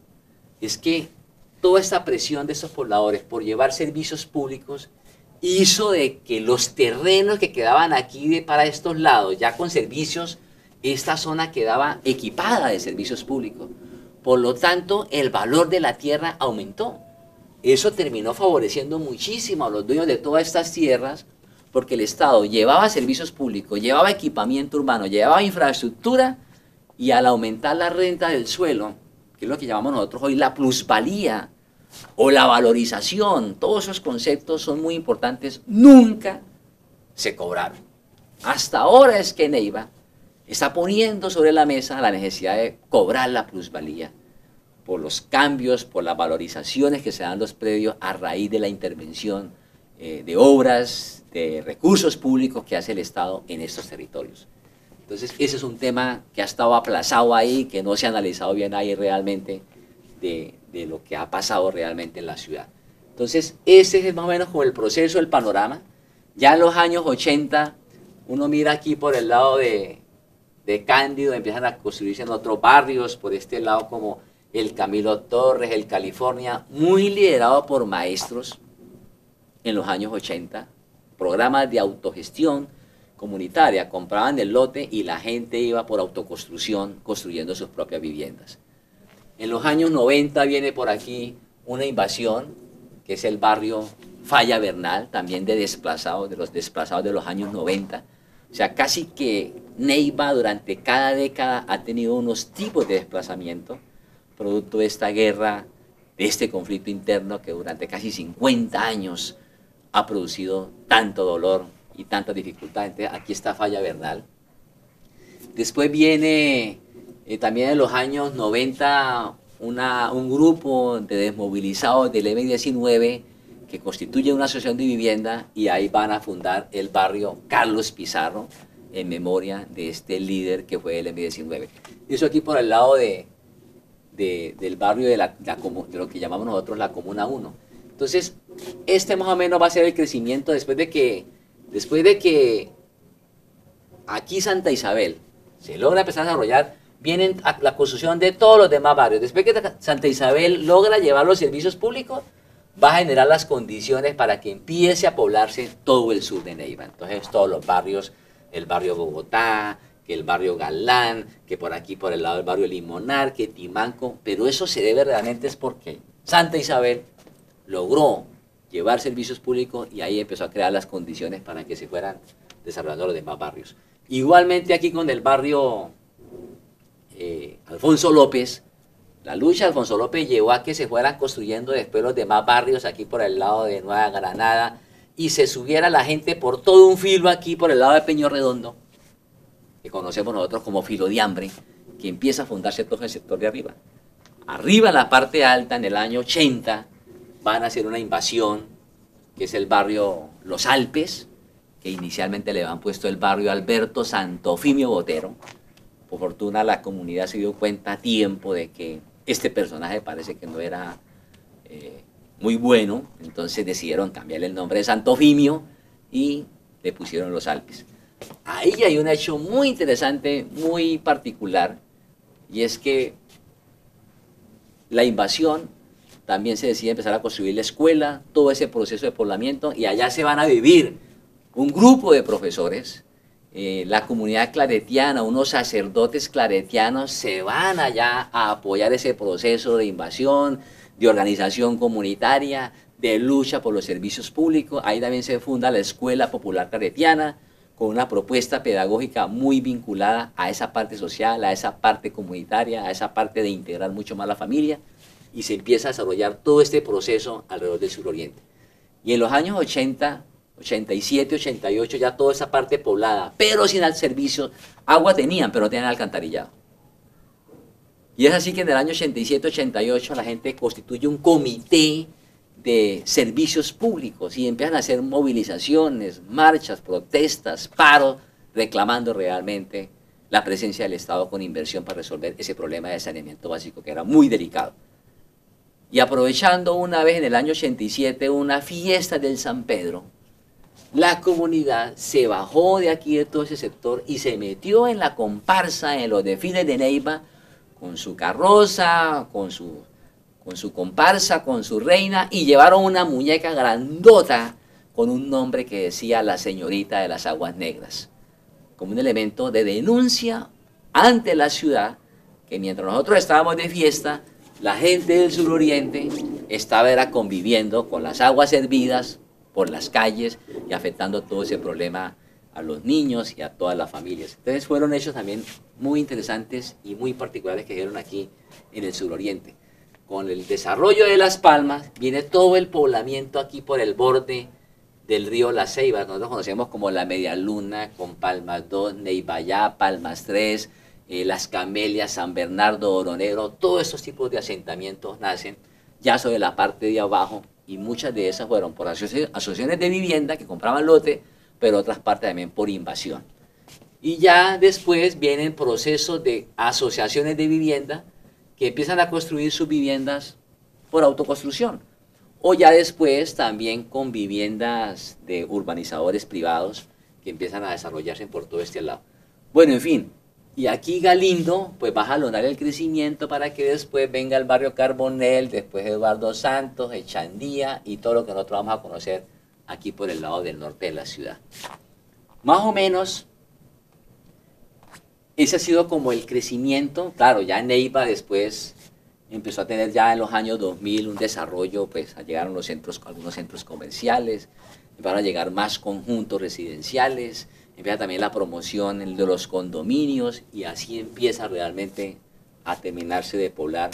es que toda esta presión de estos pobladores por llevar servicios públicos hizo de que los terrenos que quedaban aquí para estos lados, ya con servicios, esta zona quedaba equipada de servicios públicos. Por lo tanto, el valor de la tierra aumentó. Eso terminó favoreciendo muchísimo a los dueños de todas estas tierras, porque el Estado llevaba servicios públicos, llevaba equipamiento urbano, llevaba infraestructura, y al aumentar la renta del suelo, que es lo que llamamos nosotros hoy la plusvalía o la valorización, todos esos conceptos son muy importantes, nunca se cobraron. Hasta ahora es que Neiva está poniendo sobre la mesa la necesidad de cobrar la plusvalía por los cambios, por las valorizaciones que se dan los predios a raíz de la intervención de obras, de recursos públicos que hace el Estado en estos territorios. Entonces, ese es un tema que ha estado aplazado ahí, que no se ha analizado bien ahí realmente de lo que ha pasado realmente en la ciudad. Entonces, ese es más o menos como el proceso, el panorama. Ya en los años 80, uno mira aquí por el lado de Cándido, empiezan a construirse en otros barrios, por este lado como el Camilo Torres, el California, muy liderado por maestros en los años 80, programas de autogestión comunitaria, compraban el lote y la gente iba por autoconstrucción construyendo sus propias viviendas. En los años 90 viene por aquí una invasión, que es el barrio Falla Bernal, también de desplazados, de los desplazados de los años 90. O sea, casi que Neiva durante cada década ha tenido unos tipos de desplazamiento, producto de esta guerra, de este conflicto interno que durante casi 50 años ha producido tanto dolor y tanta dificultad. Entonces, aquí está Falla Bernal. Después viene también en los años 90 un grupo de desmovilizados del M-19 que constituye una asociación de vivienda, y ahí van a fundar el barrio Carlos Pizarro en memoria de este líder que fue el M-19. Eso aquí por el lado del barrio de lo que llamamos nosotros la Comuna 1. Entonces, este más o menos va a ser el crecimiento después de que aquí Santa Isabel se logra empezar a desarrollar, viene la construcción de todos los demás barrios. Después que Santa Isabel logra llevar los servicios públicos, va a generar las condiciones para que empiece a poblarse todo el sur de Neiva. Entonces todos los barrios, el barrio Bogotá, que el barrio Galán, que por aquí por el lado del barrio Limonar, que Timanco, pero eso se debe realmente es porque Santa Isabel logró llevar servicios públicos y ahí empezó a crear las condiciones para que se fueran desarrollando los demás barrios. Igualmente aquí con el barrio Alfonso López, la lucha de Alfonso López llevó a que se fueran construyendo después los demás barrios aquí por el lado de Nueva Granada y se subiera la gente por todo un filo aquí por el lado de Peño Redondo, que conocemos nosotros como filo de hambre, que empieza a fundarse todo el sector de arriba. Arriba en la parte alta, en el año 80, van a hacer una invasión, que es el barrio Los Alpes, que inicialmente le han puesto el barrio Alberto Santofimio Botero. Por fortuna la comunidad se dio cuenta a tiempo de que este personaje parece que no era muy bueno, entonces decidieron cambiarle el nombre de Santofimio y le pusieron Los Alpes. Ahí hay un hecho muy interesante, muy particular, y es que la invasión también se decide empezar a construir la escuela, todo ese proceso de poblamiento, y allá se van a vivir un grupo de profesores, la comunidad claretiana, unos sacerdotes claretianos se van allá a apoyar ese proceso de invasión, de organización comunitaria, de lucha por los servicios públicos. Ahí también se funda la Escuela Popular Claretiana, con una propuesta pedagógica muy vinculada a esa parte social, a esa parte comunitaria, a esa parte de integrar mucho más la familia, y se empieza a desarrollar todo este proceso alrededor del suroriente. Y en los años 80, 87, 88, ya toda esa parte poblada, pero sin el servicio, agua tenían, pero no tenían alcantarillado. Y es así que en el año 87, 88 la gente constituye un comité de servicios públicos y empiezan a hacer movilizaciones, marchas, protestas, paros, reclamando realmente la presencia del Estado con inversión para resolver ese problema de saneamiento básico que era muy delicado. Y aprovechando una vez en el año 87 una fiesta del San Pedro, la comunidad se bajó de aquí de todo ese sector y se metió en la comparsa, en los desfiles de Neiva, con su carroza, con su comparsa, con su reina, y llevaron una muñeca grandota con un nombre que decía la señorita de las aguas negras, como un elemento de denuncia ante la ciudad, que mientras nosotros estábamos de fiesta, la gente del suroriente estaba conviviendo con las aguas hervidas por las calles y afectando todo ese problema a los niños y a todas las familias. Entonces fueron hechos también muy interesantes y muy particulares que dieron aquí en el suroriente. Con el desarrollo de Las Palmas viene todo el poblamiento aquí por el borde del río La Ceiba. Nosotros conocemos como la Media Luna, con Palmas 2, Neibayá, Palmas 3, Las Camelias, San Bernardo, Oro Negro. Todos estos tipos de asentamientos nacen ya sobre la parte de abajo, y muchas de esas fueron por asociaciones de vivienda que compraban lote, pero otras partes también por invasión. Y ya después vienen procesos de asociaciones de vivienda que empiezan a construir sus viviendas por autoconstrucción, o ya después también con viviendas de urbanizadores privados que empiezan a desarrollarse por todo este lado. Bueno, en fin, y aquí Galindo pues va a jalonar el crecimiento para que después venga el barrio Carbonel, después Eduardo Santos, Echandía y todo lo que nosotros vamos a conocer aquí por el lado del norte de la ciudad. Más o menos ese ha sido como el crecimiento. Claro, ya Neiva después empezó a tener ya en los años 2000 un desarrollo, pues llegaron los centros, algunos centros comerciales, empezaron a llegar más conjuntos residenciales, empieza también la promoción de los condominios, y así empieza realmente a terminarse de poblar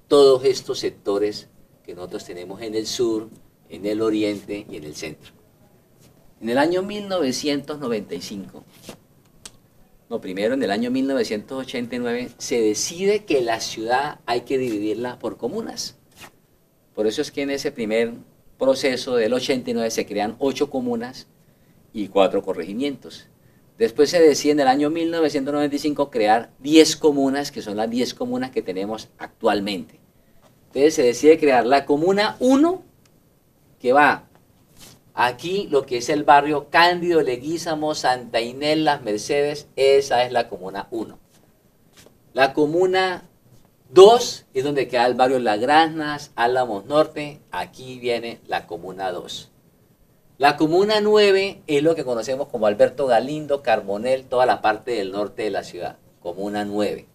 todos estos sectores que nosotros tenemos en el sur, en el oriente y en el centro. En el año 1995, no, primero en el año 1989, se decide que la ciudad hay que dividirla por comunas. Por eso es que en ese primer proceso del 89 se crean 8 comunas y 4 corregimientos. Después se decide en el año 1995 crear 10 comunas, que son las 10 comunas que tenemos actualmente. Entonces se decide crear la comuna 1, que va aquí, lo que es el barrio Cándido, Leguízamo, Santa Inés, Las Mercedes, esa es la comuna 1. La comuna 2 es donde queda el barrio Las Granas, Álamos Norte, aquí viene la Comuna 2. La Comuna 9 es lo que conocemos como Alberto Galindo, Carbonell, toda la parte del norte de la ciudad, Comuna 9.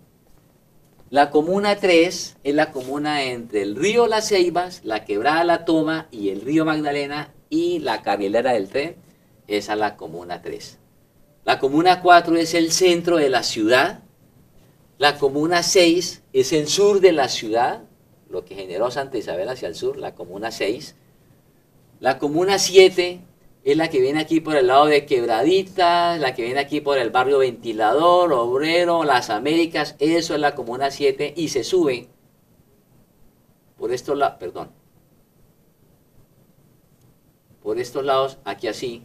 La Comuna 3 es la comuna entre el río Las Ceibas, la Quebrada La Toma y el río Magdalena y la carrilera del tren, esa es la Comuna 3. La Comuna 4 es el centro de la ciudad. La Comuna 6 es el sur de la ciudad, lo que generó Santa Isabel hacia el sur, la Comuna 6. La Comuna 7 es la que viene aquí por el lado de Quebradita, la que viene aquí por el barrio Ventilador, Obrero, Las Américas, eso es la Comuna 7 y se sube por estos lados, por estos lados, aquí así,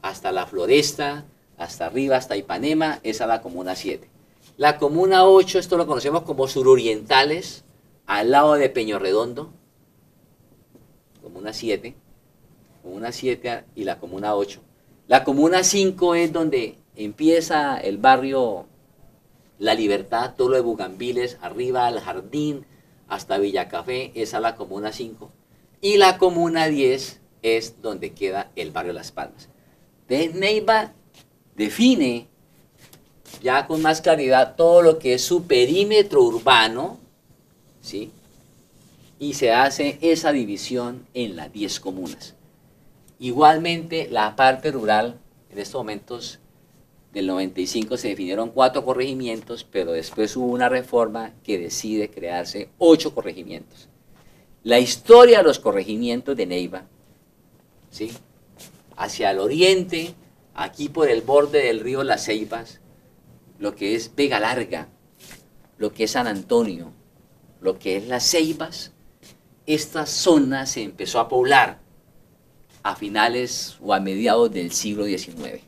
hasta la Floresta, hasta arriba, hasta Ipanema, esa es la Comuna 7. La Comuna 8, esto lo conocemos como surorientales, al lado de Peñorredondo, Comuna 7. Comuna 7 y la Comuna 8. La Comuna 5 es donde empieza el barrio La Libertad, todo lo de Bugambiles, arriba al Jardín, hasta Villacafé, esa es la Comuna 5. Y la Comuna 10 es donde queda el barrio Las Palmas. Entonces Neiva define ya con más claridad todo lo que es su perímetro urbano, ¿sí? Y se hace esa división en las 10 comunas. Igualmente, la parte rural, en estos momentos del 95 se definieron 4 corregimientos, pero después hubo una reforma que decide crearse 8 corregimientos. La historia de los corregimientos de Neiva, ¿sí? Hacia el oriente, aquí por el borde del río Las Ceibas, lo que es Vega Larga, lo que es San Antonio, lo que es Las Ceibas, esta zona se empezó a poblar a finales o a mediados del siglo XIX.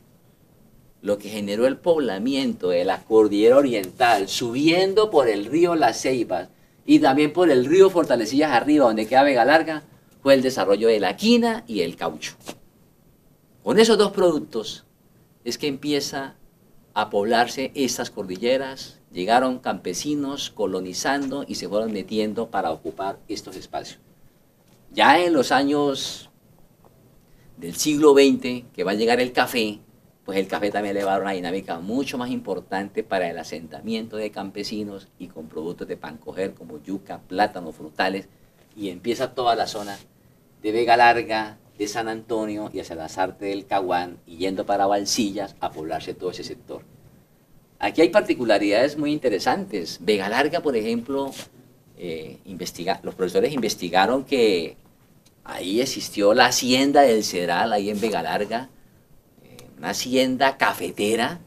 Lo que generó el poblamiento de la cordillera oriental, subiendo por el río Las Ceibas y también por el río Fortalecillas arriba, donde queda Vega Larga, fue el desarrollo de la quina y el caucho. Con esos dos productos es que empieza a poblarse estas cordilleras, llegaron campesinos colonizando y se fueron metiendo para ocupar estos espacios. Ya en los años del siglo XX, que va a llegar el café, pues el café también le va a dar una dinámica mucho más importante para el asentamiento de campesinos y con productos de pan coger como yuca, plátano, frutales, y empieza toda la zona de Vega Larga, de San Antonio y hacia las Artes del Caguán y yendo para Balsillas a poblarse todo ese sector. Aquí hay particularidades muy interesantes. Vega Larga, por ejemplo, los profesores investigaron que ahí existió la hacienda del Cedral, ahí en Vega Larga, una hacienda cafetera,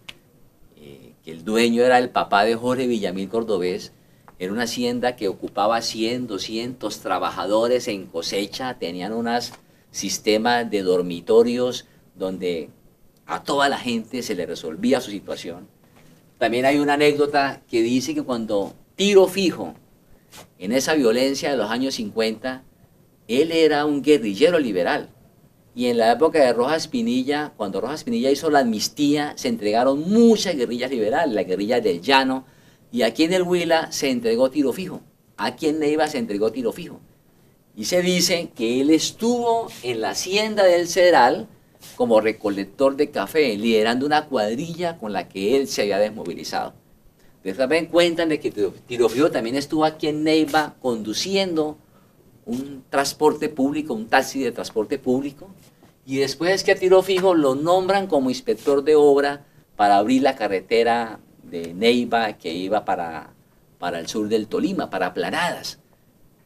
que el dueño era el papá de Jorge Villamil Cordobés. Era una hacienda que ocupaba 100, 200 trabajadores en cosecha, tenían unos sistemas de dormitorios donde a toda la gente se le resolvía su situación. También hay una anécdota que dice que cuando Tiro Fijo, en esa violencia de los años 50, él era un guerrillero liberal. Y en la época de Rojas Pinilla, cuando Rojas Pinilla hizo la amnistía, se entregaron muchas guerrillas liberales, la guerrilla del Llano, y aquí en el Huila se entregó Tiro Fijo. Aquí en Neiva se entregó Tiro Fijo. Y se dice que él estuvo en la hacienda del Cedral como recolector de café, liderando una cuadrilla con la que él se había desmovilizado. Después también cuentan de que Tiro Fijo también estuvo aquí en Neiva conduciendo un transporte público, un taxi de transporte público, y después es que a Tiro Fijo lo nombran como inspector de obra para abrir la carretera de Neiva que iba para el sur del Tolima, para Aplanadas.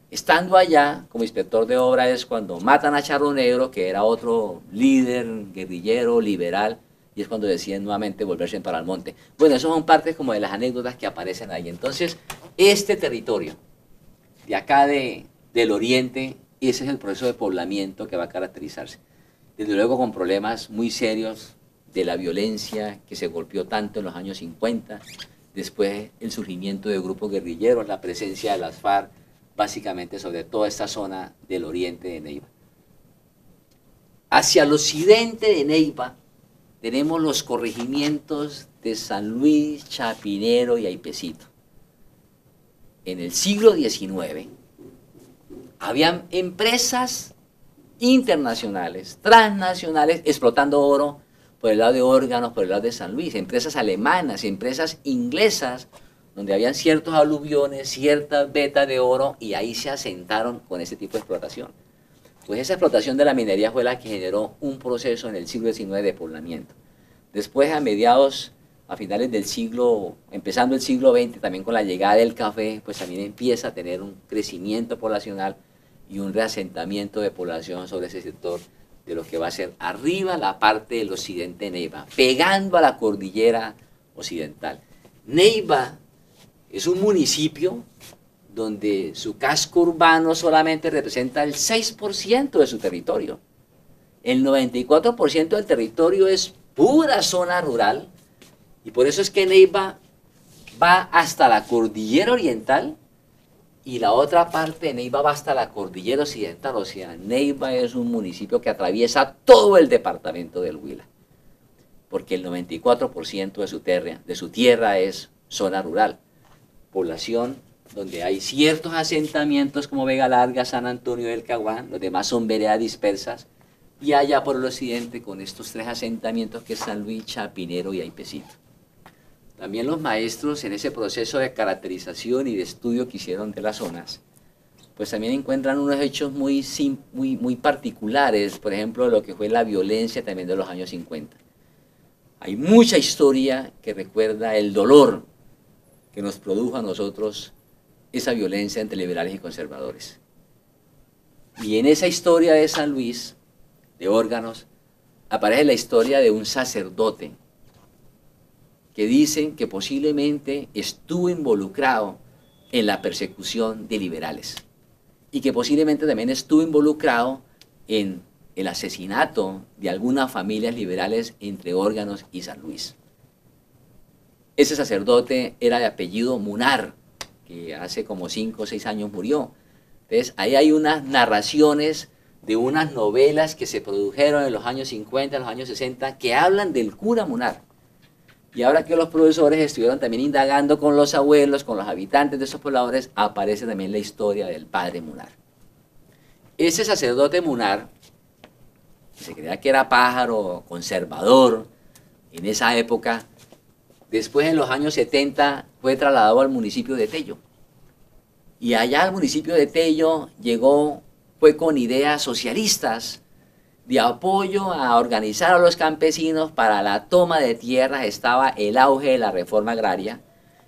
Estando allá como inspector de obra es cuando matan a Charro Negro, que era otro líder guerrillero, liberal, y es cuando deciden nuevamente volverse para el monte. Bueno, eso son partes como de las anécdotas que aparecen ahí. Entonces, este territorio de acá del oriente, ese es el proceso de poblamiento que va a caracterizarse. Desde luego con problemas muy serios de la violencia que se golpeó tanto en los años 50, después el surgimiento de grupos guerrilleros, la presencia de las FARC, básicamente sobre toda esta zona del oriente de Neiva. Hacia el occidente de Neiva tenemos los corregimientos de San Luis, Chapinero y Aipecito. en el siglo XIX, habían empresas internacionales, transnacionales, explotando oro por el lado de Órganos, por el lado de San Luis, empresas alemanas, empresas inglesas, donde habían ciertos aluviones, ciertas vetas de oro, y ahí se asentaron con ese tipo de explotación. Pues esa explotación de la minería fue la que generó un proceso en el siglo XIX de poblamiento. Después, a finales del siglo, empezando el siglo XX, también con la llegada del café, pues también empieza a tener un crecimiento poblacional y un reasentamiento de población sobre ese sector de lo que va a ser arriba la parte del occidente de Neiva, pegando a la cordillera occidental. Neiva es un municipio donde su casco urbano solamente representa el 6% de su territorio. El 94% del territorio es pura zona rural, y por eso es que Neiva va hasta la cordillera oriental y la otra parte de Neiva va hasta la cordillera occidental. O sea, Neiva es un municipio que atraviesa todo el departamento del Huila, porque el 94% de su tierra es zona rural, población donde hay ciertos asentamientos como Vega Larga, San Antonio del Caguán, los demás son veredas dispersas, y allá por el occidente con estos 3 asentamientos que es San Luis, Chapinero y Aipecito. También los maestros en ese proceso de caracterización y de estudio que hicieron de las zonas, pues también encuentran unos hechos muy particulares, por ejemplo, lo que fue la violencia también de los años 50. Hay mucha historia que recuerda el dolor que nos produjo a nosotros esa violencia entre liberales y conservadores. Y en esa historia de San Luis, de Órganos, aparece la historia de un sacerdote que dicen que posiblemente estuvo involucrado en la persecución de liberales y que posiblemente también estuvo involucrado en el asesinato de algunas familias liberales entre Órganos y San Luis. Ese sacerdote era de apellido Munar, que hace como 5 o 6 años murió. Entonces, ahí hay unas narraciones de unas novelas que se produjeron en los años 50, en los años 60, que hablan del cura Munar. Y ahora que los profesores estuvieron también indagando con los abuelos, con los habitantes de esos pobladores, aparece también la historia del padre Munar. Ese sacerdote Munar, que se creía que era pájaro, conservador, en esa época, después en los años 70 fue trasladado al municipio de Tello. Y allá al municipio de Tello fue con ideas socialistas de apoyo a organizar a los campesinos para la toma de tierras. Estaba el auge de la reforma agraria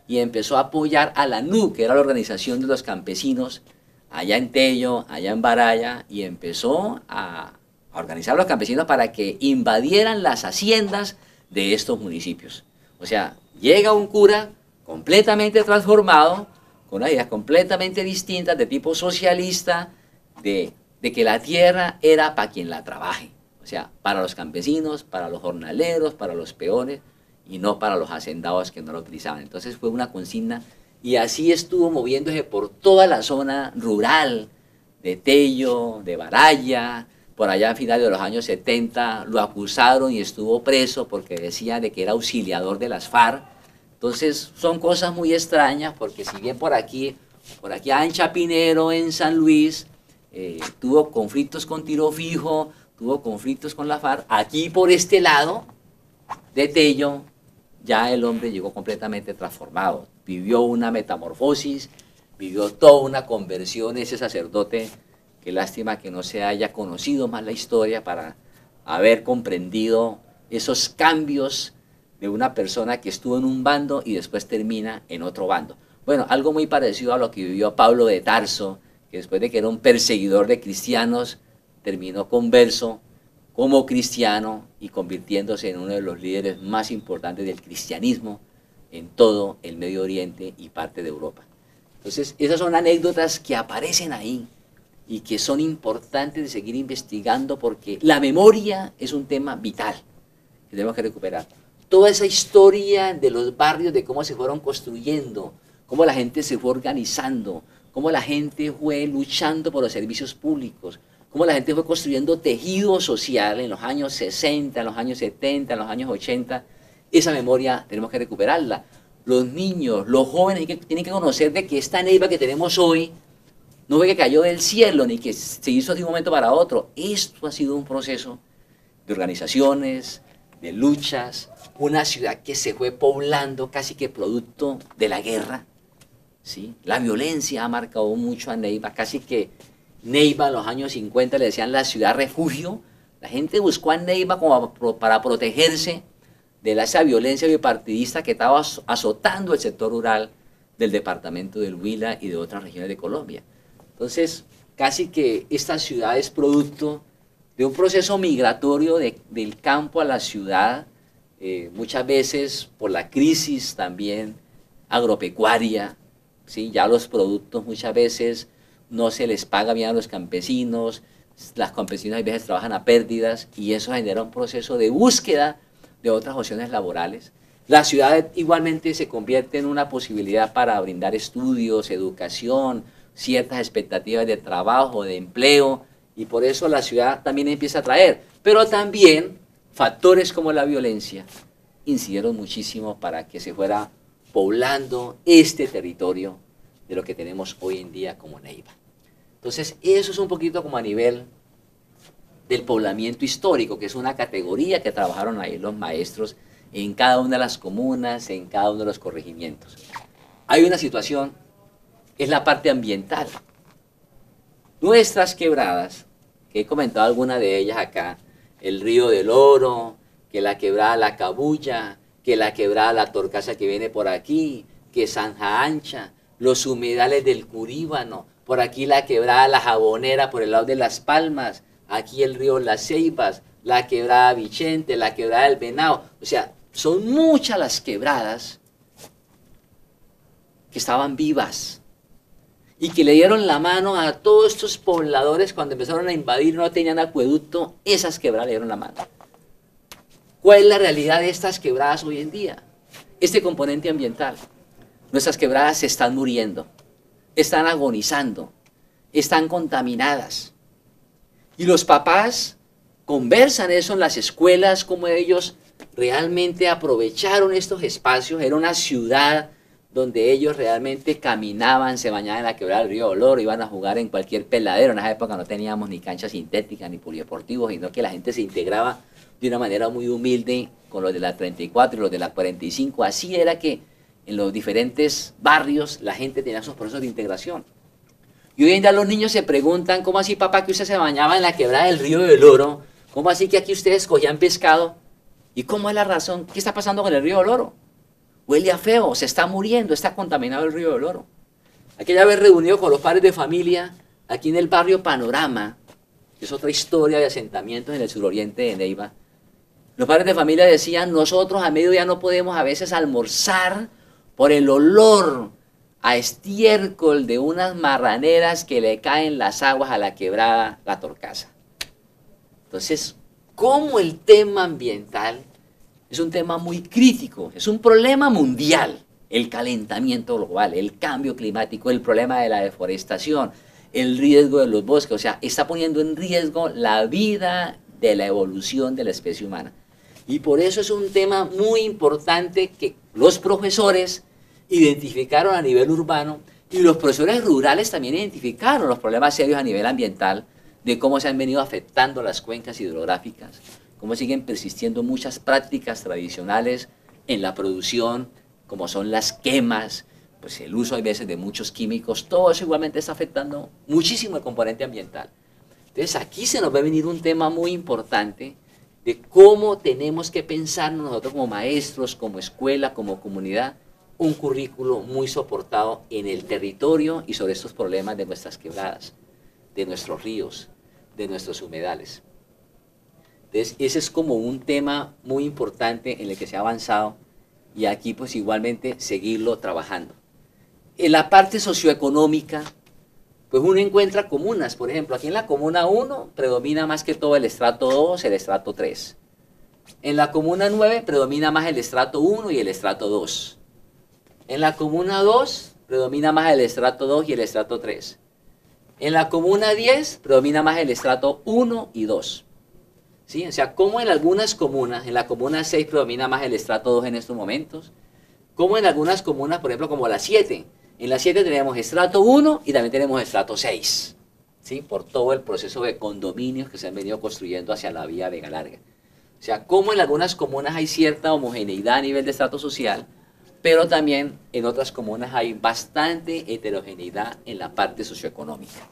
y empezó a apoyar a la NU, que era la organización de los campesinos, allá en Tello, allá en Baraya, y empezó a organizar a los campesinos para que invadieran las haciendas de estos municipios. O sea, llega un cura completamente transformado, con ideas completamente distintas, de tipo socialista, de que la tierra era para quien la trabaje. O sea, para los campesinos, para los jornaleros, para los peones, y no para los hacendados que no lo utilizaban. Entonces fue una consigna, y así estuvo moviéndose por toda la zona rural de Tello, de Baraya. Por allá a finales de los años 70 lo acusaron y estuvo preso porque decía de que era auxiliador de las FARC. Entonces son cosas muy extrañas, porque si bien por aquí en Chapinero, en San Luis, tuvo conflictos con Tiro Fijo, tuvo conflictos con la FARC, aquí por este lado de Tello ya el hombre llegó completamente transformado, vivió una metamorfosis, vivió toda una conversión. Ese sacerdote, qué lástima que no se haya conocido más la historia para haber comprendido esos cambios de una persona que estuvo en un bando y después termina en otro bando. Bueno, algo muy parecido a lo que vivió Pablo de Tarso, que después de que era un perseguidor de cristianos, terminó converso como cristiano y convirtiéndose en uno de los líderes más importantes del cristianismo en todo el Medio Oriente y parte de Europa. Entonces, esas son anécdotas que aparecen ahí y que son importantes de seguir investigando, porque la memoria es un tema vital que tenemos que recuperar. Toda esa historia de los barrios, de cómo se fueron construyendo, cómo la gente se fue organizando, cómo la gente fue luchando por los servicios públicos, cómo la gente fue construyendo tejido social en los años 60, en los años 70, en los años 80, esa memoria tenemos que recuperarla. los niños, los jóvenes tienen que conocer de que esta Neiva que tenemos hoy no fue que cayó del cielo ni que se hizo de un momento para otro. Esto ha sido un proceso de organizaciones, de luchas, una ciudad que se fue poblando casi que producto de la guerra, ¿sí? La violencia ha marcado mucho a Neiva, casi que Neiva en los años 50 le decían la ciudad refugio. La gente buscó a Neiva como para protegerse de esa violencia bipartidista que estaba azotando el sector rural del departamento del Huila y de otras regiones de Colombia. Entonces, casi que esta ciudad es producto de un proceso migratorio del campo a la ciudad, muchas veces por la crisis también agropecuaria, ¿sí? Ya los productos muchas veces no se les paga bien a los campesinos, las campesinas a veces trabajan a pérdidas y eso genera un proceso de búsqueda de otras opciones laborales. La ciudad igualmente se convierte en una posibilidad para brindar estudios, educación, ciertas expectativas de trabajo, de empleo, y por eso la ciudad también empieza a atraer. Pero también factores como la violencia incidieron muchísimo para que se fuera poblando este territorio de lo que tenemos hoy en día como Neiva. Entonces, eso es un poquito como a nivel del poblamiento histórico, que es una categoría que trabajaron ahí los maestros en cada una de las comunas, en cada uno de los corregimientos. Hay una situación, es la parte ambiental. Nuestras quebradas, que he comentado alguna de ellas acá, el río del Oro, que la quebrada La Cabulla, que la quebrada La Torcaza que viene por aquí, que Zanja Ancha, los humedales del Curíbano, por aquí la quebrada La Jabonera por el lado de Las Palmas, aquí el río Las Ceibas, la quebrada Vicente, la quebrada del Venado. O sea, son muchas las quebradas que estaban vivas y que le dieron la mano a todos estos pobladores cuando empezaron a invadir, no tenían acueducto, esas quebradas le dieron la mano. ¿Cuál es la realidad de estas quebradas hoy en día? Este componente ambiental. Nuestras quebradas se están muriendo, están agonizando, están contaminadas. Y los papás conversan eso en las escuelas, cómo ellos realmente aprovecharon estos espacios. Era una ciudad donde ellos realmente caminaban, se bañaban en la quebrada del río Oloro, iban a jugar en cualquier peladero. En esa época no teníamos ni canchas sintéticas ni polideportivos, sino que la gente se integraba de una manera muy humilde con los de la 34 y los de la 45. Así era que en los diferentes barrios la gente tenía esos procesos de integración. Y hoy en día los niños se preguntan, ¿cómo así, papá, que usted se bañaba en la quebrada del río del Oro? ¿Cómo así que aquí ustedes cogían pescado? ¿Y cómo es la razón? ¿Qué está pasando con el río del Oro? Huele a feo, se está muriendo, está contaminado el río del Oro. Aquella vez reunido con los padres de familia, aquí en el barrio Panorama, que es otra historia de asentamientos en el suroriente de Neiva, los padres de familia decían, nosotros a mediodía no podemos a veces almorzar por el olor a estiércol de unas marraneras que le caen las aguas a la quebrada La Torcaza. Entonces, ¿cómo el tema ambiental es un tema muy crítico? Es un problema mundial, el calentamiento global, el cambio climático, el problema de la deforestación, el riesgo de los bosques, o sea, está poniendo en riesgo la vida de la evolución de la especie humana. Y por eso es un tema muy importante que los profesores identificaron a nivel urbano y los profesores rurales también identificaron los problemas serios a nivel ambiental de cómo se han venido afectando las cuencas hidrográficas, cómo siguen persistiendo muchas prácticas tradicionales en la producción, como son las quemas, pues el uso a veces de muchos químicos, todo eso igualmente está afectando muchísimo el componente ambiental. Entonces aquí se nos va a venir un tema muy importante de cómo tenemos que pensar nosotros como maestros, como escuela, como comunidad, un currículo muy soportado en el territorio y sobre estos problemas de nuestras quebradas, de nuestros ríos, de nuestros humedales. Entonces, ese es como un tema muy importante en el que se ha avanzado y aquí pues igualmente seguirlo trabajando. En la parte socioeconómica, pues uno encuentra comunas, por ejemplo, aquí en la comuna 1 predomina más que todo el estrato 2, el estrato 3. En la comuna 9 predomina más el estrato 1 y el estrato 2. En la comuna 2 predomina más el estrato 2 y el estrato 3. En la comuna 10 predomina más el estrato 1 y 2. ¿Sí? O sea, como en algunas comunas, en la comuna 6 predomina más el estrato 2 en estos momentos, como en algunas comunas, por ejemplo, como la 7. En la 7 tenemos estrato 1 y también tenemos estrato 6, ¿sí? Por todo el proceso de condominios que se han venido construyendo hacia la vía Vega Larga. O sea, como en algunas comunas hay cierta homogeneidad a nivel de estrato social, pero también en otras comunas hay bastante heterogeneidad en la parte socioeconómica.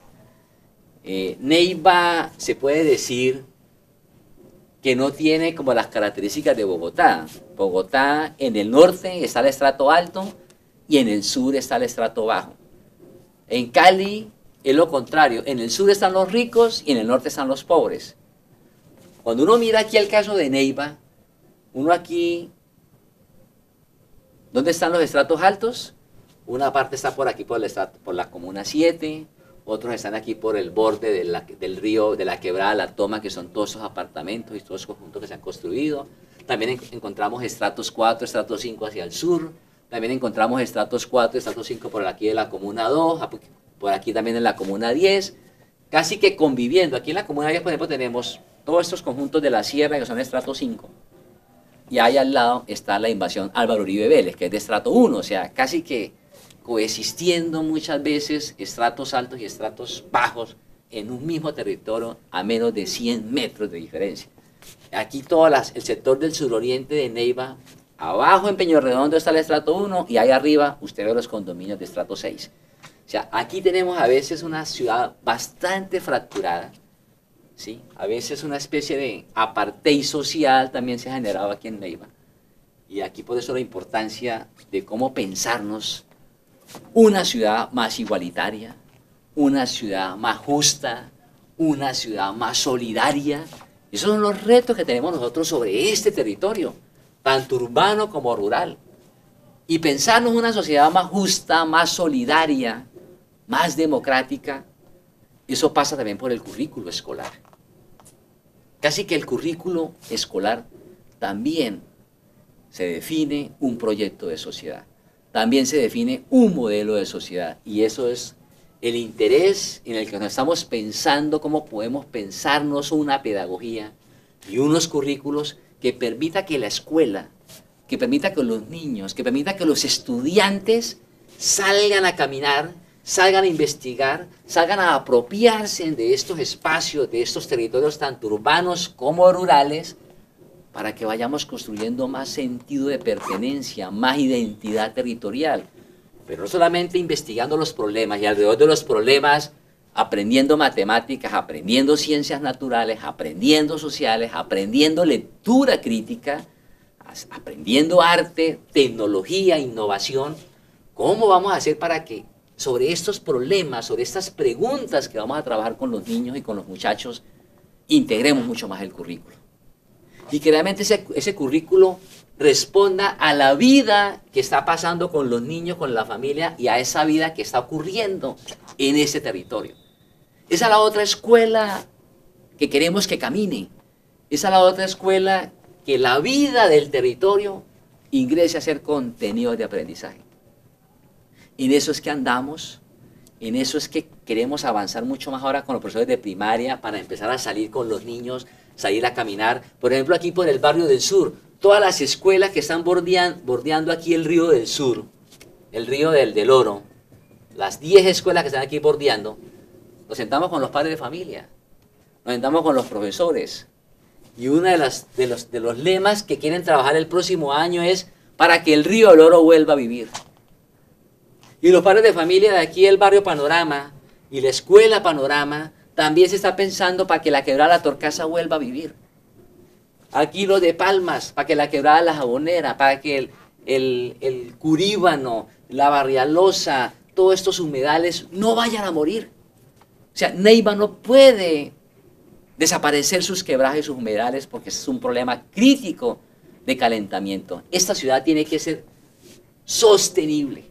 Neiva se puede decir que no tiene como las características de Bogotá. Bogotá, en el norte está el estrato alto y en el sur está el estrato bajo. En Cali es lo contrario, en el sur están los ricos y en el norte están los pobres. Cuando uno mira aquí el caso de Neiva, uno aquí, ¿dónde están los estratos altos? Una parte está por aquí por la comuna 7, otros están aquí por el borde del río, de la quebrada La Toma, que son todos esos apartamentos y todos esos conjuntos que se han construido. También encontramos estratos 4, estratos 5 hacia el sur. También encontramos estratos 4, estratos 5 por aquí de la comuna 2, por aquí también en la comuna 10. Casi que conviviendo. Aquí en la comuna 10, por ejemplo, tenemos todos estos conjuntos de la sierra que son estrato 5. Y ahí al lado está la invasión Álvaro Uribe Vélez, que es de estrato 1. O sea, casi que coexistiendo muchas veces estratos altos y estratos bajos en un mismo territorio a menos de 100 metros de diferencia. Aquí todo el sector del suroriente de Neiva, abajo en Peñorredondo está el estrato 1 y ahí arriba usted ve los condominios de estrato 6. O sea, aquí tenemos a veces una ciudad bastante fracturada, ¿sí? A veces una especie de apartheid social también se ha generado aquí en Neiva. Y aquí por eso la importancia de cómo pensarnos una ciudad más igualitaria, una ciudad más justa, una ciudad más solidaria. Esos son los retos que tenemos nosotros sobre este territorio, tanto urbano como rural. Y pensarnos una sociedad más justa, más solidaria, más democrática, eso pasa también por el currículo escolar. Casi que el currículo escolar también se define un proyecto de sociedad. También se define un modelo de sociedad y eso es el interés en el que nos estamos pensando cómo podemos pensarnos una pedagogía y unos currículos que permita que la escuela, que permita que los niños, que permita que los estudiantes salgan a caminar, salgan a investigar, salgan a apropiarse de estos espacios, de estos territorios tanto urbanos como rurales, para que vayamos construyendo más sentido de pertenencia, más identidad territorial. Pero no solamente investigando los problemas y alrededor de los problemas, aprendiendo matemáticas, aprendiendo ciencias naturales, aprendiendo sociales, aprendiendo lectura crítica, aprendiendo arte, tecnología, innovación. ¿Cómo vamos a hacer para que sobre estos problemas, sobre estas preguntas que vamos a trabajar con los niños y con los muchachos, integremos mucho más el currículo? Y que realmente ese currículo responda a la vida que está pasando con los niños, con la familia y a esa vida que está ocurriendo en ese territorio. Esa es la otra escuela que queremos que camine. Esa es la otra escuela que la vida del territorio ingrese a ser contenido de aprendizaje. En eso es que andamos, en eso es que queremos avanzar mucho más ahora con los profesores de primaria para empezar a salir con los niños, salir a caminar. Por ejemplo, aquí por el barrio del sur, todas las escuelas que están bordeando aquí el río del sur, el río del Oro, las 10 escuelas que están aquí bordeando, nos sentamos con los padres de familia, nos sentamos con los profesores. Y uno de los lemas que quieren trabajar el próximo año es para que el río del Oro vuelva a vivir. Y los padres de familia de aquí, el barrio Panorama y la escuela Panorama, también se está pensando para que la quebrada La Torcaza vuelva a vivir. Aquí los de Palmas, para que la quebrada La Jabonera, para que el Curíbano, la Barrialosa, todos estos humedales no vayan a morir. O sea, Neiva no puede desaparecer sus quebradas y sus humedales porque es un problema crítico de calentamiento. Esta ciudad tiene que ser sostenible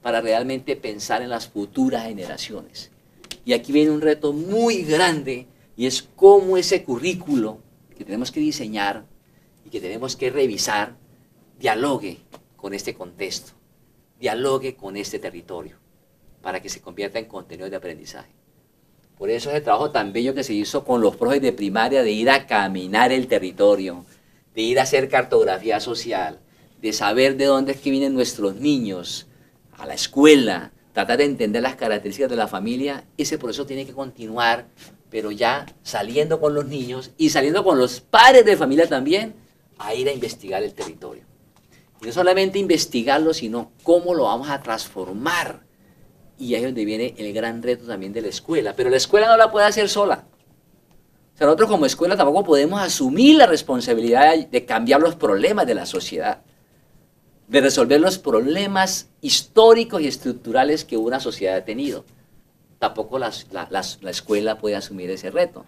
para realmente pensar en las futuras generaciones. Y aquí viene un reto muy grande y es cómo ese currículo que tenemos que diseñar y que tenemos que revisar dialogue con este contexto, dialogue con este territorio para que se convierta en contenido de aprendizaje. Por eso ese trabajo tan bello que se hizo con los profes de primaria de ir a caminar el territorio, de ir a hacer cartografía social, de saber de dónde es que vienen nuestros niños a la escuela, tratar de entender las características de la familia, ese proceso tiene que continuar, pero ya saliendo con los niños y saliendo con los padres de familia también, a ir a investigar el territorio. Y no solamente investigarlo, sino cómo lo vamos a transformar. Y ahí es donde viene el gran reto también de la escuela. Pero la escuela no la puede hacer sola. O sea, nosotros como escuela tampoco podemos asumir la responsabilidad de cambiar los problemas de la sociedad, de resolver los problemas históricos y estructurales que una sociedad ha tenido. Tampoco la escuela puede asumir ese reto.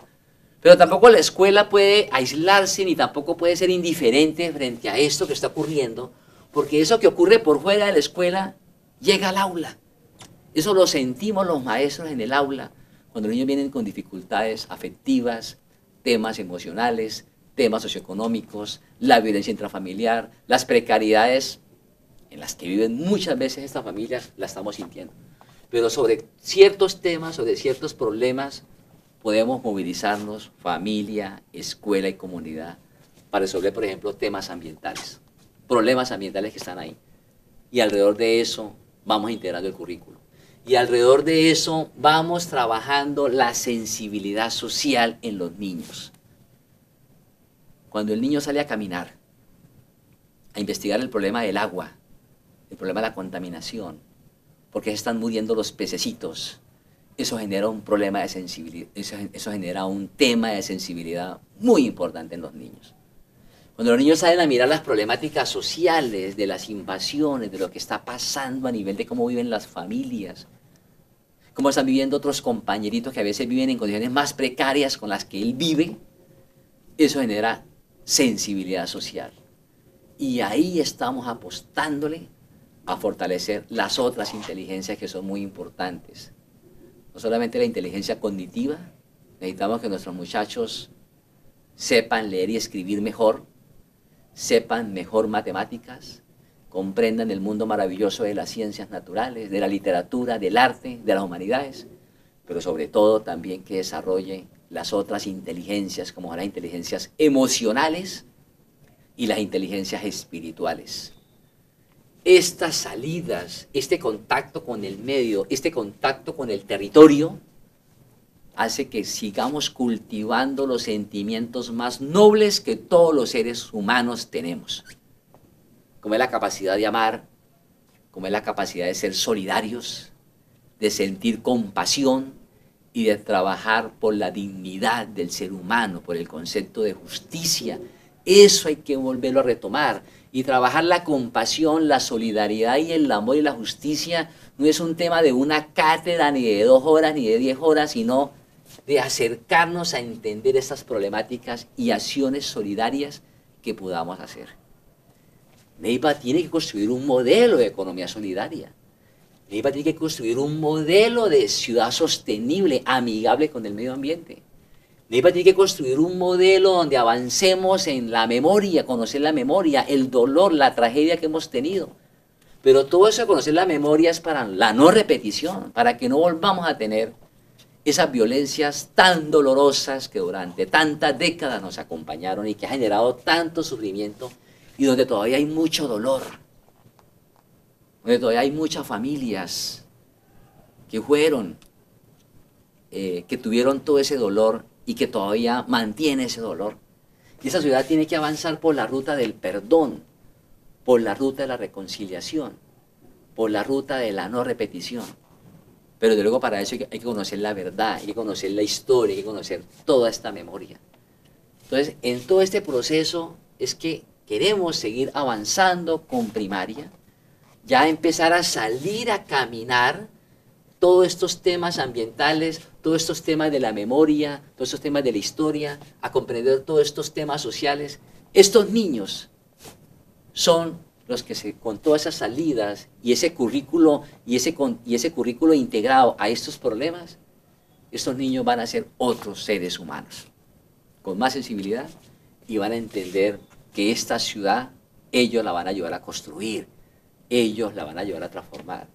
Pero tampoco la escuela puede aislarse ni tampoco puede ser indiferente frente a esto que está ocurriendo, porque eso que ocurre por fuera de la escuela llega al aula. Eso lo sentimos los maestros en el aula, cuando los niños vienen con dificultades afectivas, temas emocionales, temas socioeconómicos, la violencia intrafamiliar, las precariedades en las que viven muchas veces estas familias, las estamos sintiendo. Pero sobre ciertos temas, sobre ciertos problemas, podemos movilizarnos, familia, escuela y comunidad, para resolver, por ejemplo, temas ambientales, problemas ambientales que están ahí. Y alrededor de eso vamos integrando el currículo. Y alrededor de eso vamos trabajando la sensibilidad social en los niños. Cuando el niño sale a caminar, a investigar el problema del agua, el problema de la contaminación, porque se están muriendo los pececitos, eso genera un problema de sensibilidad, eso genera un tema de sensibilidad muy importante en los niños. Cuando los niños salen a mirar las problemáticas sociales, de las invasiones, de lo que está pasando a nivel de cómo viven las familias, cómo están viviendo otros compañeritos que a veces viven en condiciones más precarias con las que él vive, eso genera sensibilidad social. Y ahí estamos apostándole a fortalecer las otras inteligencias que son muy importantes. No solamente la inteligencia cognitiva, necesitamos que nuestros muchachos sepan leer y escribir mejor, sepan mejor matemáticas, comprendan el mundo maravilloso de las ciencias naturales, de la literatura, del arte, de las humanidades, pero sobre todo también que desarrolle las otras inteligencias, como las inteligencias emocionales y las inteligencias espirituales. Estas salidas, este contacto con el medio, este contacto con el territorio, hace que sigamos cultivando los sentimientos más nobles que todos los seres humanos tenemos, como es la capacidad de amar, como es la capacidad de ser solidarios, de sentir compasión y de trabajar por la dignidad del ser humano, por el concepto de justicia. Eso hay que volverlo a retomar. Y trabajar la compasión, la solidaridad y el amor y la justicia no es un tema de una cátedra, ni de 2 horas, ni de 10 horas, sino de acercarnos a entender estas problemáticas y acciones solidarias que podamos hacer. Neiva tiene que construir un modelo de economía solidaria. Neiva tiene que construir un modelo de ciudad sostenible, amigable con el medio ambiente. Neiva tiene que construir un modelo donde avancemos en la memoria, conocer la memoria, el dolor, la tragedia que hemos tenido. Pero todo eso de conocer la memoria es para la no repetición, para que no volvamos a tener esas violencias tan dolorosas que durante tantas décadas nos acompañaron y que ha generado tanto sufrimiento y donde todavía hay mucho dolor, donde todavía hay muchas familias que fueron, que tuvieron todo ese dolor y que todavía mantiene ese dolor. Y esa ciudad tiene que avanzar por la ruta del perdón, por la ruta de la reconciliación, por la ruta de la no repetición. Pero de luego para eso hay que conocer la verdad, hay que conocer la historia, hay que conocer toda esta memoria. Entonces, en todo este proceso es que queremos seguir avanzando con primaria, ya empezar a salir a caminar todos estos temas ambientales, todos estos temas de la memoria, todos estos temas de la historia, a comprender todos estos temas sociales. Estos niños son los que con todas esas salidas y ese currículo integrado a estos problemas, estos niños van a ser otros seres humanos, con más sensibilidad y van a entender que esta ciudad ellos la van a ayudar a construir, ellos la van a ayudar a transformar.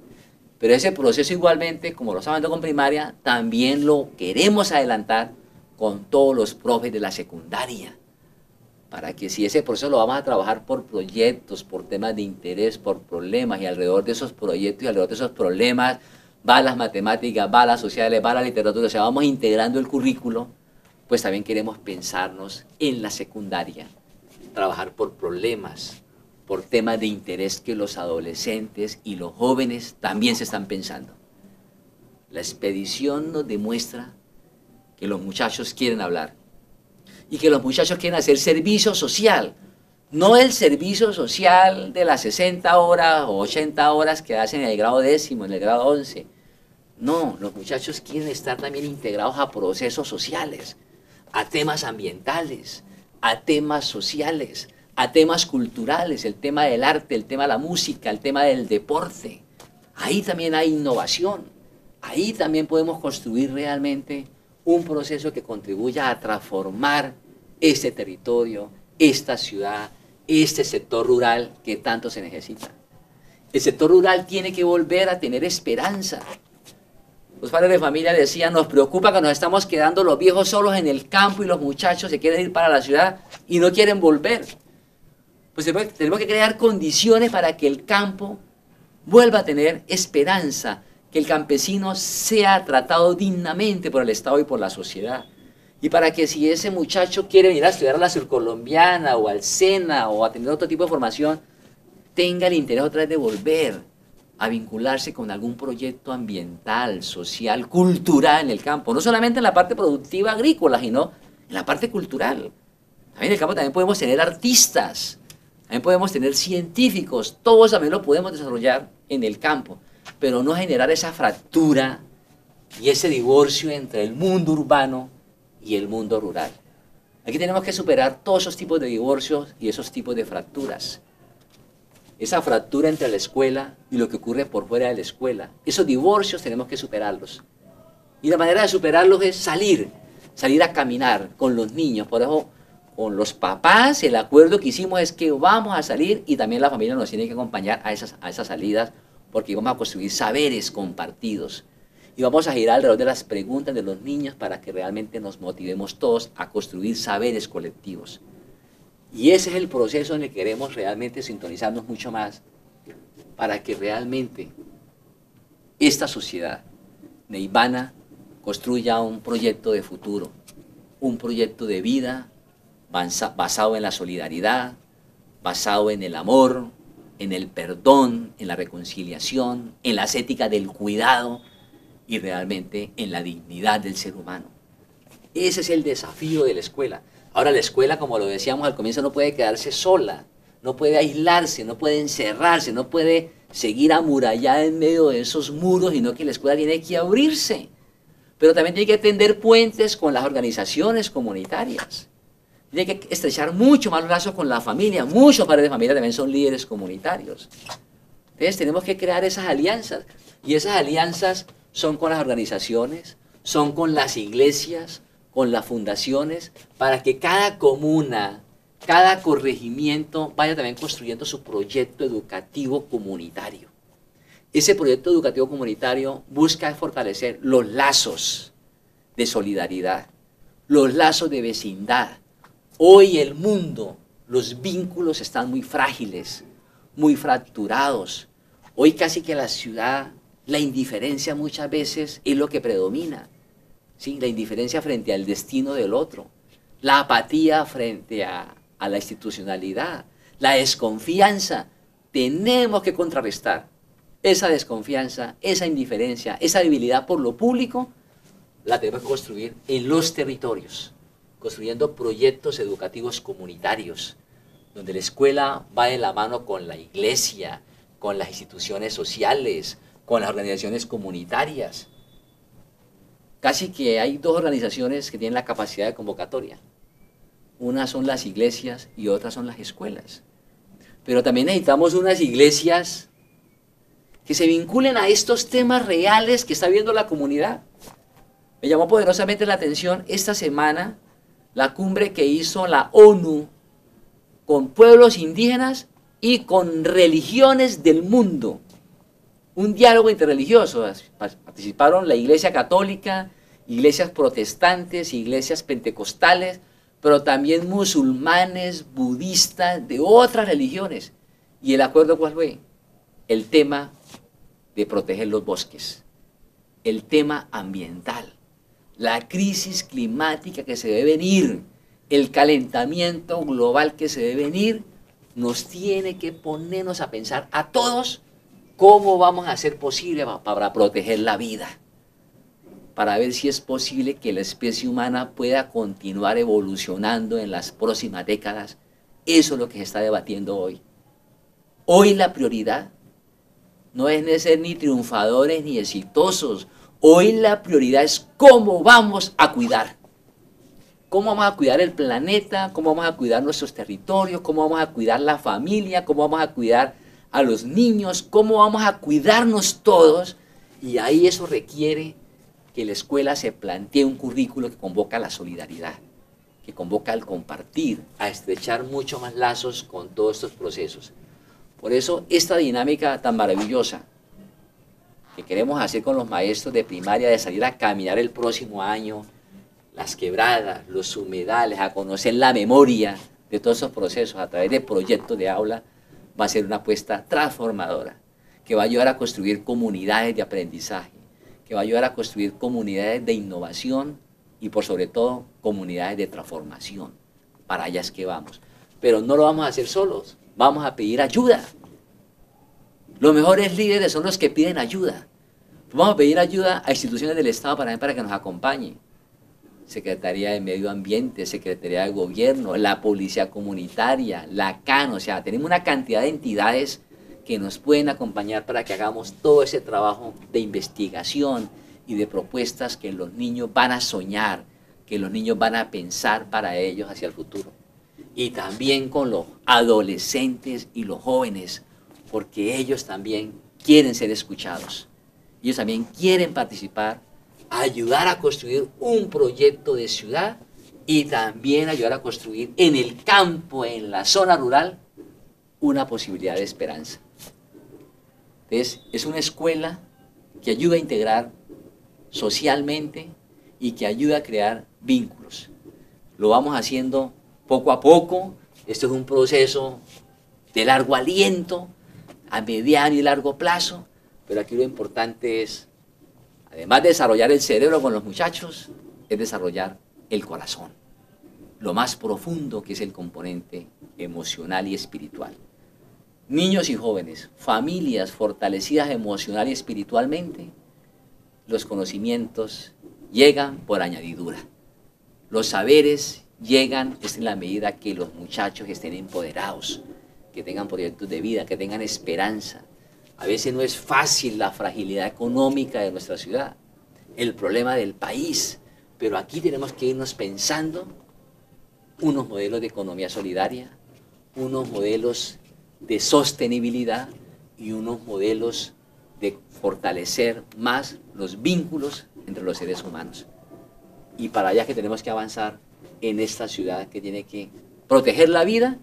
Pero ese proceso igualmente, como lo estamos hablando con primaria, también lo queremos adelantar con todos los profes de la secundaria. para que si ese proceso lo vamos a trabajar por proyectos, por temas de interés, por problemas, y alrededor de esos proyectos y alrededor de esos problemas va las matemáticas, va las sociales, va la literatura, o sea, vamos integrando el currículo, pues también queremos pensarnos en la secundaria, trabajar por problemas, por temas de interés que los adolescentes y los jóvenes también se están pensando. La expedición nos demuestra que los muchachos quieren hablar y que los muchachos quieren hacer servicio social, no el servicio social de las 60 horas o 80 horas que hacen en el grado 10º, en el grado 11. No, los muchachos quieren estar también integrados a procesos sociales, a temas ambientales, a temas sociales, a temas culturales, el tema del arte, el tema de la música, el tema del deporte. Ahí también hay innovación, ahí también podemos construir realmente un proceso que contribuya a transformar este territorio, esta ciudad, este sector rural que tanto se necesita. El sector rural tiene que volver a tener esperanza. Los padres de familia decían, nos preocupa que nos estamos quedando los viejos solos en el campo y los muchachos se quieren ir para la ciudad y no quieren volver. Pues tenemos que crear condiciones para que el campo vuelva a tener esperanza, que el campesino sea tratado dignamente por el Estado y por la sociedad. Y para que si ese muchacho quiere venir a estudiar a la Surcolombiana o al SENA o a tener otro tipo de formación, tenga el interés otra vez de volver a vincularse con algún proyecto ambiental, social, cultural en el campo. No solamente en la parte productiva agrícola, sino en la parte cultural. También en el campo también podemos tener artistas, también podemos tener científicos, todos también lo podemos desarrollar en el campo, pero no generar esa fractura y ese divorcio entre el mundo urbano y el mundo rural. Aquí tenemos que superar todos esos tipos de divorcios y esos tipos de fracturas. Esa fractura entre la escuela y lo que ocurre por fuera de la escuela. Esos divorcios tenemos que superarlos. Y la manera de superarlos es salir a caminar con los niños. Por eso, con los papás, el acuerdo que hicimos es que vamos a salir y también la familia nos tiene que acompañar a esas salidas, porque vamos a construir saberes compartidos. Y vamos a girar alrededor de las preguntas de los niños para que realmente nos motivemos todos a construir saberes colectivos. Y ese es el proceso en el que queremos realmente sintonizarnos mucho más para que realmente esta sociedad neibana construya un proyecto de futuro, un proyecto de vida basado en la solidaridad, basado en el amor, en el perdón, en la reconciliación, en las éticas del cuidado y realmente en la dignidad del ser humano. Ese es el desafío de la escuela. Ahora la escuela, como lo decíamos al comienzo, no puede quedarse sola, no puede aislarse, no puede encerrarse, no puede seguir amurallada en medio de esos muros, sino que la escuela tiene que abrirse. Pero también tiene que tender puentes con las organizaciones comunitarias. Tiene que estrechar mucho más los lazos con la familia. Muchos padres de familia también son líderes comunitarios. Entonces tenemos que crear esas alianzas. Y esas alianzas son con las organizaciones, son con las iglesias, con las fundaciones, para que cada comuna, cada corregimiento vaya también construyendo su proyecto educativo comunitario. Ese proyecto educativo comunitario busca fortalecer los lazos de solidaridad, los lazos de vecindad. Hoy el mundo, los vínculos están muy frágiles, muy fracturados. Hoy casi que la ciudad, la indiferencia muchas veces es lo que predomina. ¿Sí? La indiferencia frente al destino del otro, la apatía frente a la institucionalidad, la desconfianza. Tenemos que contrarrestar esa desconfianza, esa indiferencia, esa debilidad por lo público, la tenemos que construir en los territorios, construyendo proyectos educativos comunitarios, donde la escuela va de la mano con la iglesia, con las instituciones sociales, con las organizaciones comunitarias. Casi que hay dos organizaciones que tienen la capacidad de convocatoria. Una son las iglesias y otras son las escuelas. Pero también necesitamos unas iglesias que se vinculen a estos temas reales que está viendo la comunidad. Me llamó poderosamente la atención esta semana la cumbre que hizo la ONU con pueblos indígenas y con religiones del mundo. Un diálogo interreligioso. Participaron la Iglesia Católica, iglesias protestantes, iglesias pentecostales, pero también musulmanes, budistas, de otras religiones. ¿Y el acuerdo cuál fue? El tema de proteger los bosques, el tema ambiental, la crisis climática que se debe venir, el calentamiento global que se debe venir, nos tiene que ponernos a pensar a todos cómo vamos a hacer posible para proteger la vida, para ver si es posible que la especie humana pueda continuar evolucionando en las próximas décadas. Eso es lo que se está debatiendo hoy. Hoy la prioridad no es de ser ni triunfadores ni exitosos. Hoy la prioridad es cómo vamos a cuidar. Cómo vamos a cuidar el planeta, cómo vamos a cuidar nuestros territorios, cómo vamos a cuidar la familia, cómo vamos a cuidar a los niños, cómo vamos a cuidarnos todos. Y ahí eso requiere que la escuela se plantee un currículo que convoca a la solidaridad, que convoca al compartir, a estrechar mucho más lazos con todos estos procesos. Por eso esta dinámica tan maravillosa que queremos hacer con los maestros de primaria, de salir a caminar el próximo año, las quebradas, los humedales, a conocer la memoria de todos esos procesos a través de proyectos de aula, va a ser una apuesta transformadora, que va a ayudar a construir comunidades de aprendizaje, que va a ayudar a construir comunidades de innovación y por sobre todo comunidades de transformación. Para allá es que vamos. Pero no lo vamos a hacer solos, vamos a pedir ayuda. Los mejores líderes son los que piden ayuda. Vamos a pedir ayuda a instituciones del Estado para que nos acompañen. Secretaría de Medio Ambiente, Secretaría de Gobierno, la Policía Comunitaria, la CAN, o sea, tenemos una cantidad de entidades que nos pueden acompañar para que hagamos todo ese trabajo de investigación y de propuestas que los niños van a soñar, que los niños van a pensar para ellos hacia el futuro. Y también con los adolescentes y los jóvenes, porque ellos también quieren ser escuchados. Ellos también quieren participar, ayudar a construir un proyecto de ciudad y también ayudar a construir en el campo, en la zona rural, una posibilidad de esperanza. Entonces, es una escuela que ayuda a integrar socialmente y que ayuda a crear vínculos. Lo vamos haciendo poco a poco. Esto es un proceso de largo aliento, a mediano y largo plazo, pero aquí lo importante es, además de desarrollar el cerebro con los muchachos, es desarrollar el corazón, lo más profundo que es el componente emocional y espiritual. Niños y jóvenes, familias fortalecidas emocional y espiritualmente, los conocimientos llegan por añadidura. Los saberes llegan en la medida que los muchachos estén empoderados, que tengan proyectos de vida, que tengan esperanza. A veces no es fácil la fragilidad económica de nuestra ciudad, el problema del país, pero aquí tenemos que irnos pensando unos modelos de economía solidaria, unos modelos de sostenibilidad y unos modelos de fortalecer más los vínculos entre los seres humanos. Y para allá que tenemos que avanzar en esta ciudad que tiene que proteger la vida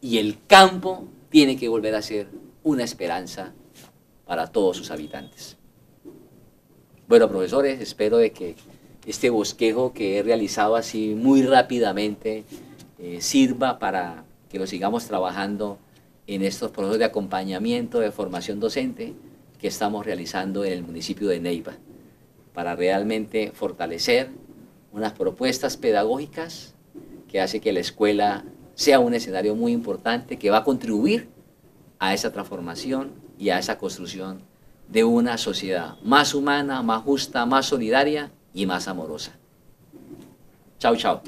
y el campo tiene que volver a ser una esperanza para todos sus habitantes. Bueno, profesores, espero de que este bosquejo que he realizado así muy rápidamente sirva para que lo sigamos trabajando en estos procesos de acompañamiento, de formación docente que estamos realizando en el municipio de Neiva, para realmente fortalecer unas propuestas pedagógicas que hace que la escuela sea un escenario muy importante que va a contribuir a esa transformación y a esa construcción de una sociedad más humana, más justa, más solidaria y más amorosa. Chao, chao.